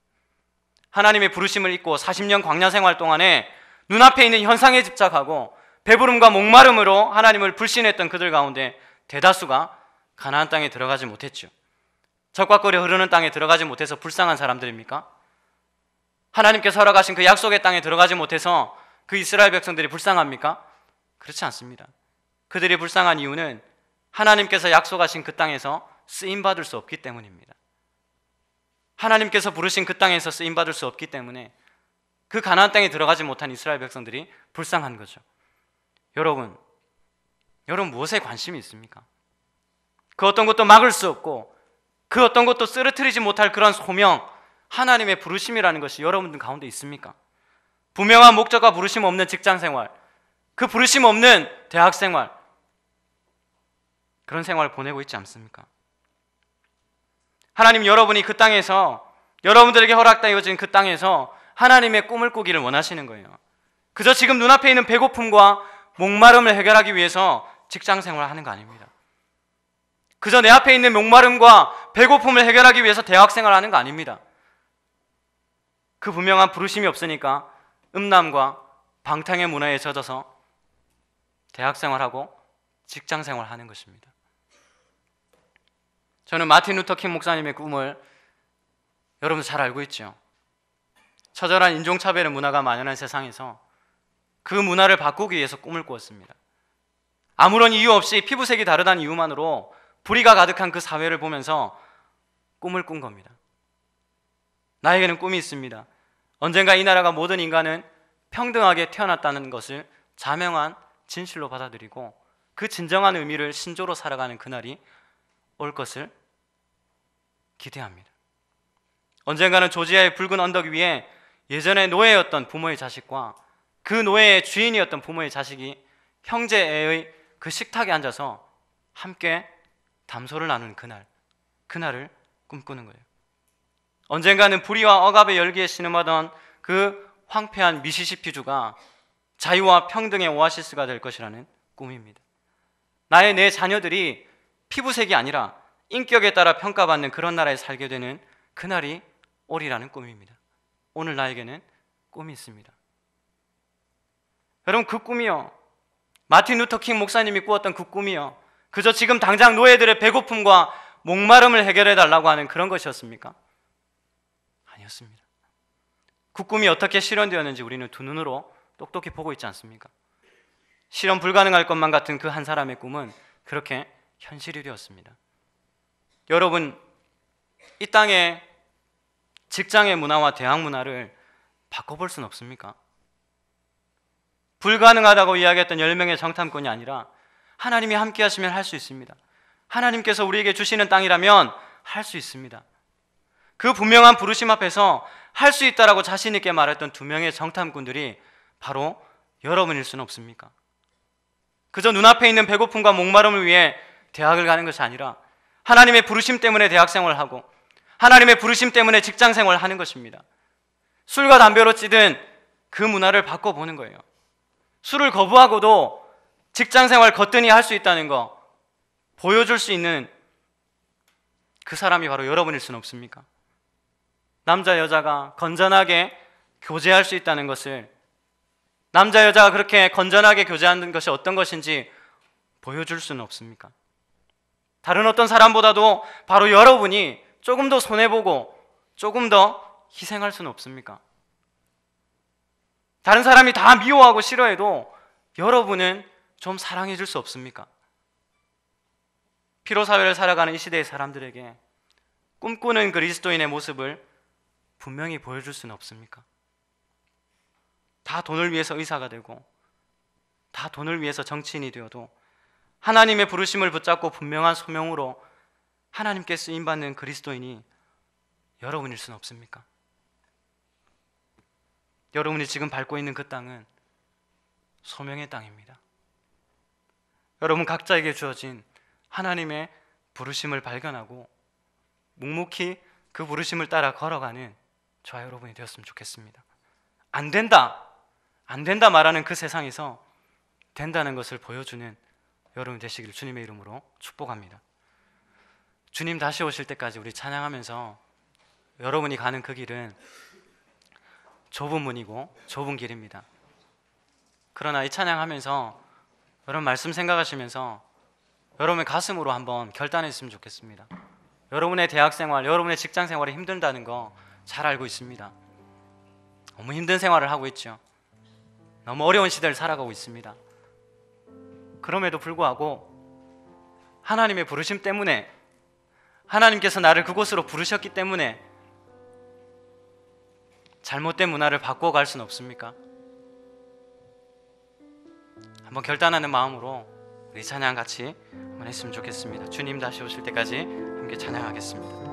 하나님의 부르심을 잊고 40년 광야 생활 동안에 눈앞에 있는 현상에 집착하고 배부름과 목마름으로 하나님을 불신했던 그들 가운데 대다수가 가나안 땅에 들어가지 못했죠. 적과 꿀이 흐르는 땅에 들어가지 못해서 불쌍한 사람들입니까? 하나님께서 허락하신 그 약속의 땅에 들어가지 못해서 그 이스라엘 백성들이 불쌍합니까? 그렇지 않습니다. 그들이 불쌍한 이유는 하나님께서 약속하신 그 땅에서 쓰임받을 수 없기 때문입니다. 하나님께서 부르신 그 땅에서 쓰임받을 수 없기 때문에 그 가나안 땅에 들어가지 못한 이스라엘 백성들이 불쌍한 거죠. 여러분 무엇에 관심이 있습니까? 그 어떤 것도 막을 수 없고 그 어떤 것도 쓰러뜨리지 못할 그런 소명, 하나님의 부르심이라는 것이 여러분들 가운데 있습니까? 분명한 목적과 부르심 없는 직장생활, 그 부르심 없는 대학생활, 그런 생활을 보내고 있지 않습니까? 하나님, 여러분이 그 땅에서, 여러분들에게 허락되어진 그 땅에서 하나님의 꿈을 꾸기를 원하시는 거예요. 그저 지금 눈앞에 있는 배고픔과 목마름을 해결하기 위해서 직장생활을 하는 거 아닙니다. 그저 내 앞에 있는 목마름과 배고픔을 해결하기 위해서 대학생활을 하는 거 아닙니다. 그 분명한 부르심이 없으니까 음란과 방탕의 문화에 젖어서 대학생활하고 직장생활하는 것입니다. 저는 마틴 루터 킹 목사님의 꿈을 여러분 잘 알고 있죠. 처절한 인종차별의 문화가 만연한 세상에서 그 문화를 바꾸기 위해서 꿈을 꾸었습니다. 아무런 이유 없이 피부색이 다르다는 이유만으로 불의가 가득한 그 사회를 보면서 꿈을 꾼 겁니다. 나에게는 꿈이 있습니다. 언젠가 이 나라가 모든 인간은 평등하게 태어났다는 것을 자명한 진실로 받아들이고 그 진정한 의미를 신조로 살아가는 그날이 올 것을 기대합니다. 언젠가는 조지아의 붉은 언덕 위에 예전에 노예였던 부모의 자식과 그 노예의 주인이었던 부모의 자식이 형제애의 그 식탁에 앉아서 함께 담소를 나누는 그날을 꿈꾸는 거예요. 언젠가는 불의와 억압의 열기에 신음하던 그 황폐한 미시시피주가 자유와 평등의 오아시스가 될 것이라는 꿈입니다. 내 자녀들이 피부색이 아니라 인격에 따라 평가받는 그런 나라에 살게 되는 그날이 오리라는 꿈입니다. 오늘 나에게는 꿈이 있습니다. 여러분, 그 꿈이요, 마틴 루터 킹 목사님이 꾸었던 그 꿈이요, 그저 지금 당장 노예들의 배고픔과 목마름을 해결해 달라고 하는 그런 것이었습니까? 아니었습니다. 그 꿈이 어떻게 실현되었는지 우리는 두 눈으로 똑똑히 보고 있지 않습니까? 실현 불가능할 것만 같은 그 한 사람의 꿈은 그렇게 현실이 되었습니다. 여러분, 이 땅의 직장의 문화와 대학 문화를 바꿔볼 수는 없습니까? 불가능하다고 이야기했던 10명의 정탐꾼이 아니라 하나님이 함께 하시면 할 수 있습니다. 하나님께서 우리에게 주시는 땅이라면 할 수 있습니다. 그 분명한 부르심 앞에서 할 수 있다라고 자신 있게 말했던 2명의 정탐꾼들이 바로 여러분일 수는 없습니까? 그저 눈앞에 있는 배고픔과 목마름을 위해 대학을 가는 것이 아니라 하나님의 부르심 때문에 대학생활을 하고 하나님의 부르심 때문에 직장생활을 하는 것입니다. 술과 담배로 찌든 그 문화를 바꿔보는 거예요. 술을 거부하고도 직장생활 거뜬히 할 수 있다는 거 보여줄 수 있는 그 사람이 바로 여러분일 수는 없습니까? 남자 여자가 건전하게 교제할 수 있다는 것을 남자 여자가 그렇게 건전하게 교제하는 것이 어떤 것인지 보여줄 수는 없습니까? 다른 어떤 사람보다도 바로 여러분이 조금 더 손해보고 조금 더 희생할 수는 없습니까? 다른 사람이 다 미워하고 싫어해도 여러분은 좀 사랑해 줄 수 없습니까? 피로사회를 살아가는 이 시대의 사람들에게 꿈꾸는 그리스도인의 모습을 분명히 보여줄 수는 없습니까? 다 돈을 위해서 의사가 되고 다 돈을 위해서 정치인이 되어도 하나님의 부르심을 붙잡고 분명한 소명으로 하나님께 쓰임받는 그리스도인이 여러분일 수는 없습니까? 여러분이 지금 밟고 있는 그 땅은 소명의 땅입니다. 여러분 각자에게 주어진 하나님의 부르심을 발견하고 묵묵히 그 부르심을 따라 걸어가는 저와 여러분이 되었으면 좋겠습니다. 안 된다 말하는 그 세상에서 된다는 것을 보여주는 여러분 되시기를 주님의 이름으로 축복합니다. 주님 다시 오실 때까지 우리 찬양하면서 여러분이 가는 그 길은 좁은 문이고 좁은 길입니다. 그러나 이 찬양하면서 여러분 말씀 생각하시면서 여러분의 가슴으로 한번 결단했으면 좋겠습니다. 여러분의 대학생활, 여러분의 직장생활이 힘들다는 거 잘 알고 있습니다. 너무 힘든 생활을 하고 있죠. 너무 어려운 시대를 살아가고 있습니다. 그럼에도 불구하고 하나님의 부르심 때문에, 하나님께서 나를 그곳으로 부르셨기 때문에 잘못된 문화를 바꿔갈 수는 없습니까? 한번 결단하는 마음으로 우리 찬양 같이 한번 했으면 좋겠습니다. 주님 다시 오실 때까지 함께 찬양하겠습니다.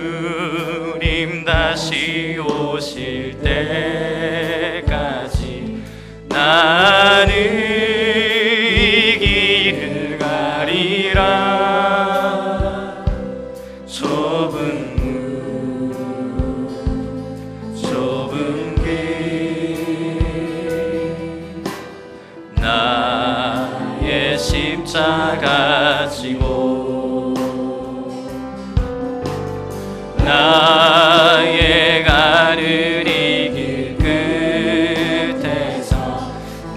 주님 다시 오실 때까지 나는 이 길을 가리라. 좁은 문, 좁은 길, 나의 십자가 지고 나의 가는 이 길 끝에서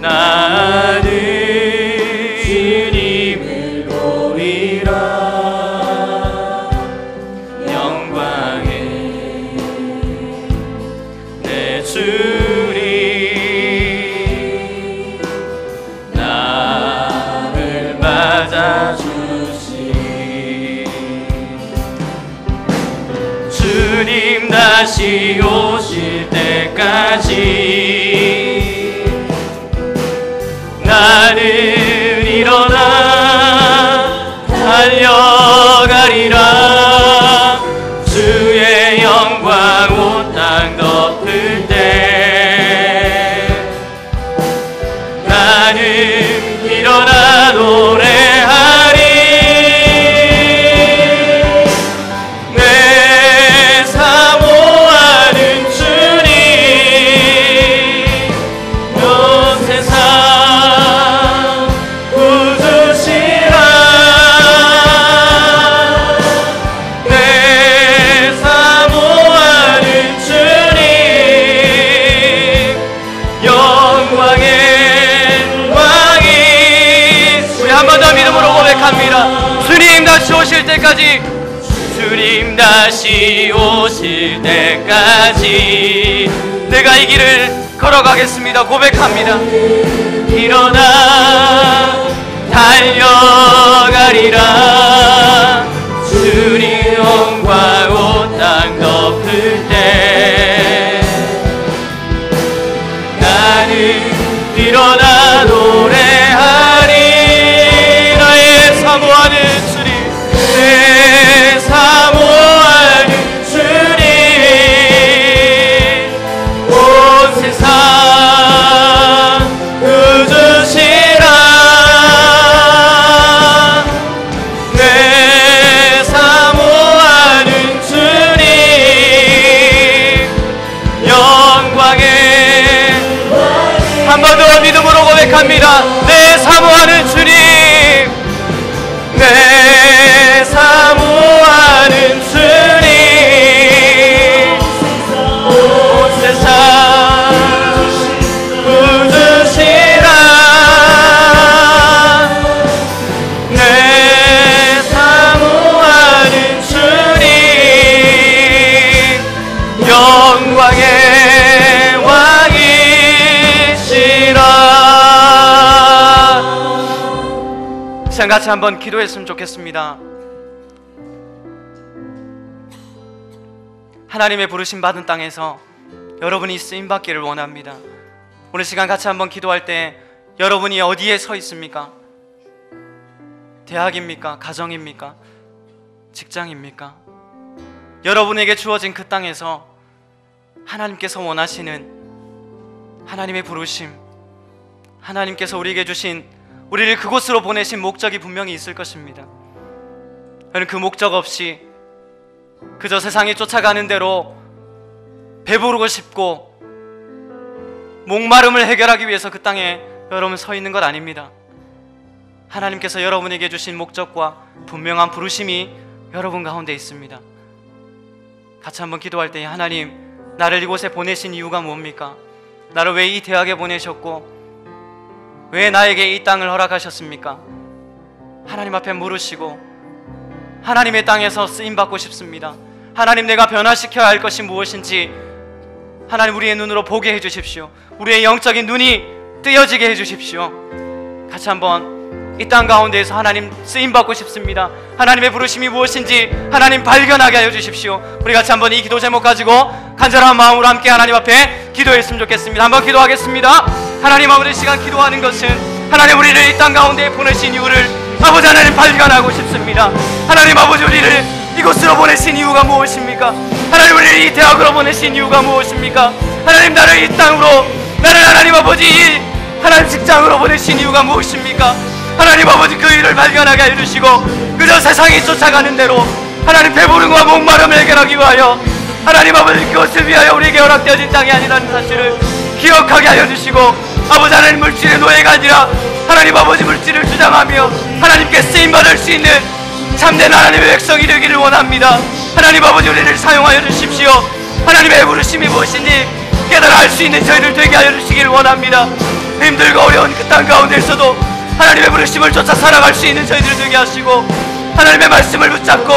나는 주님을 보리라. 영광의 내 주님 나를 맞아주시. 주님 다시 오실 때까지 나는 일어나 달려가리라. 주의 영광 온 땅 덮을 때 나는 일어나 노래하리. 내 사모하는 주님 온 세상 구주시라. 내 사모하는 주님 영광의 왕이. 우리 한 번 더 믿음으로 고백합니다. 주님 다시 오실 때까지, 주님 다시 오실 때까지 내가 이 길을 걸어가겠습니다. 고백합니다. 일어나 달려가리라. 주님 영광 온 땅 덮을 때 나는 일어나 노래하리. 나의 사모하는 주님, 내 사모하는 주님 온 세상 구주시라. 내 사모하는 주님 영광의. 한 번 더 믿음으로 고백합니다. 내 사모하는 주님, 내 사모하는 주님 시간 같이 한번 기도했으면 좋겠습니다. 하나님의 부르심 받은 땅에서 여러분이 쓰임 받기를 원합니다. 오늘 시간 같이 한번 기도할 때 여러분이 어디에 서 있습니까? 대학입니까? 가정입니까? 직장입니까? 여러분에게 주어진 그 땅에서 하나님께서 원하시는 하나님의 부르심, 하나님께서 우리에게 주신, 우리를 그곳으로 보내신 목적이 분명히 있을 것입니다. 저는 그 목적 없이 그저 세상이 쫓아가는 대로 배부르고 싶고 목마름을 해결하기 위해서 그 땅에 여러분 서 있는 것 아닙니다. 하나님께서 여러분에게 주신 목적과 분명한 부르심이 여러분 가운데 있습니다. 같이 한번 기도할 때, 하나님, 나를 이곳에 보내신 이유가 뭡니까? 나를 왜 이 대학에 보내셨고 왜 나에게 이 땅을 허락하셨습니까? 하나님 앞에 물으시고 하나님의 땅에서 쓰임받고 싶습니다. 하나님, 내가 변화시켜야 할 것이 무엇인지 하나님 우리의 눈으로 보게 해주십시오. 우리의 영적인 눈이 뜨여지게 해주십시오. 같이 한번 이 땅 가운데에서 하나님 쓰임받고 싶습니다. 하나님의 부르심이 무엇인지 하나님 발견하게 하여 주십시오. 우리 같이 한번 이 기도 제목 가지고 간절한 마음으로 함께 하나님 앞에 기도했으면 좋겠습니다. 한번 기도하겠습니다. 하나님 아버지, 시간 기도하는 것은 하나님 우리를 이 땅 가운데 보내신 이유를 아버지 하나님 발견하고 싶습니다. 하나님 아버지, 우리를 이곳으로 보내신 이유가 무엇입니까? 하나님 우리를 이 대학으로 보내신 이유가 무엇입니까? 하나님 나를 이 땅으로, 나를 하나님 아버지 이 하나님 직장으로 보내신 이유가 무엇입니까? 하나님 아버지, 그 일을 발견하게 해주시고 그저 세상이 쫓아가는 대로 하나님 배부름과 목마름을 해결하기 위하여 하나님 아버지 그것을 위하여 우리에게 허락되어진 땅이 아니라는 사실을 기억하게 하여 주시고, 아버지 하나님 물질의 노예가 아니라 하나님 아버지 물질을 주장하며 하나님께 쓰임받을 수 있는 참된 하나님의 백성이 되기를 원합니다. 하나님 아버지, 우리를 사용하여 주십시오. 하나님의 부르심이 무엇인지 깨달아 알 수 있는 저희를 되게 하여 주시기를 원합니다. 힘들고 어려운 그 땅 가운데서도 하나님의 부르심을 쫓아 살아갈 수 있는 저희들 되게 하시고 하나님의 말씀을 붙잡고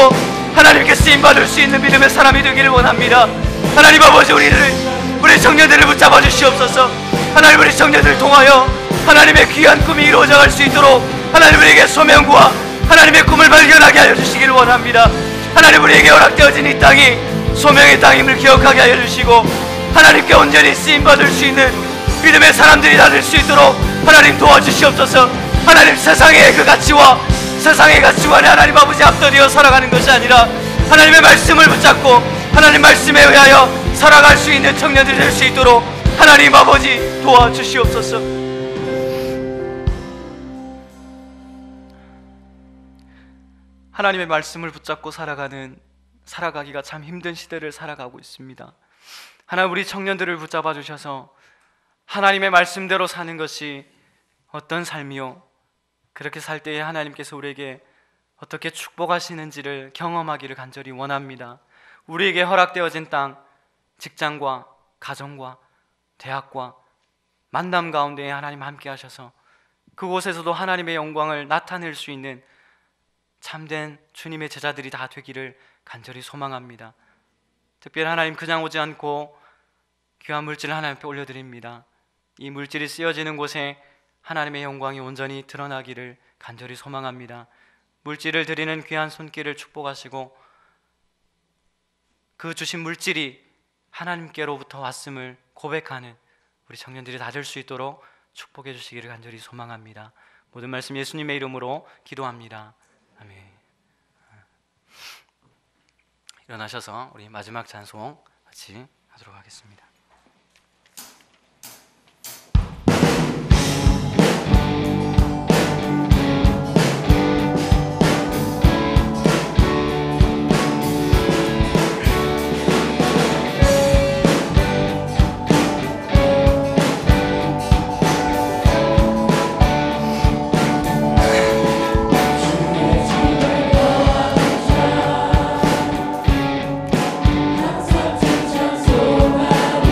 하나님께 쓰임받을 수 있는 믿음의 사람이 되기를 원합니다. 하나님 아버지, 우리 청년들을 붙잡아 주시옵소서. 하나님 우리 청년들을 통하여 하나님의 귀한 꿈이 이루어져갈 수 있도록 하나님 우리에게 소명과 하나님의 꿈을 발견하게 하여 주시기를 원합니다. 하나님 우리에게 허락되어진 이 땅이 소명의 땅임을 기억하게 하여 주시고 하나님께 온전히 쓰임받을 수 있는 믿음의 사람들이 다 될 수 있도록 하나님 도와주시옵소서. 하나님, 세상의 그 가치와 세상의 가치관에 하나님 아버지 앞서려 살아가는 것이 아니라 하나님의 말씀을 붙잡고 하나님 말씀에 의하여 살아갈 수 있는 청년들이 될 수 있도록 하나님 아버지 도와주시옵소서. 하나님의 말씀을 붙잡고 살아가기가 참 힘든 시대를 살아가고 있습니다. 하나님, 우리 청년들을 붙잡아 주셔서 하나님의 말씀대로 사는 것이 어떤 삶이요, 그렇게 살 때에 하나님께서 우리에게 어떻게 축복하시는지를 경험하기를 간절히 원합니다. 우리에게 허락되어진 땅, 직장과 가정과 대학과 만남 가운데 하나님 함께 하셔서 그곳에서도 하나님의 영광을 나타낼 수 있는 참된 주님의 제자들이 다 되기를 간절히 소망합니다. 특별히 하나님, 그냥 오지 않고 귀한 물질을 하나님 앞에 올려드립니다. 이 물질이 쓰여지는 곳에 하나님의 영광이 온전히 드러나기를 간절히 소망합니다. 물질을 드리는 귀한 손길을 축복하시고 그 주신 물질이 하나님께로부터 왔음을 고백하는 우리 청년들이 다 될 수 있도록 축복해 주시기를 간절히 소망합니다. 모든 말씀 예수님의 이름으로 기도합니다. 아멘. 일어나셔서 우리 마지막 찬송 같이 하도록 하겠습니다. 항상 칭찬 소망이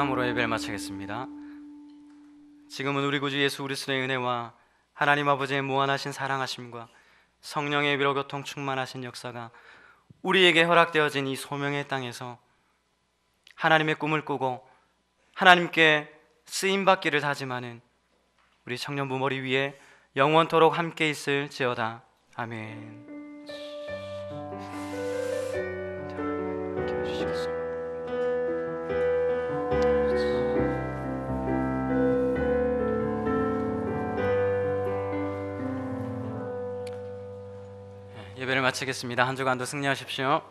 기도함으로 예배를 마치겠습니다. 지금은 우리 구주 예수 그리스도의 은혜와 하나님 아버지의 무한하신 사랑하심과 성령의 위로 교통 충만하신 역사가 우리에게 허락되어진 이 소명의 땅에서 하나님의 꿈을 꾸고 하나님께 쓰임받기를 다짐하는 우리 청년부 머리 위에 영원토록 함께 있을지어다. 아멘. 예배를 마치겠습니다. 한 주간도 승리하십시오.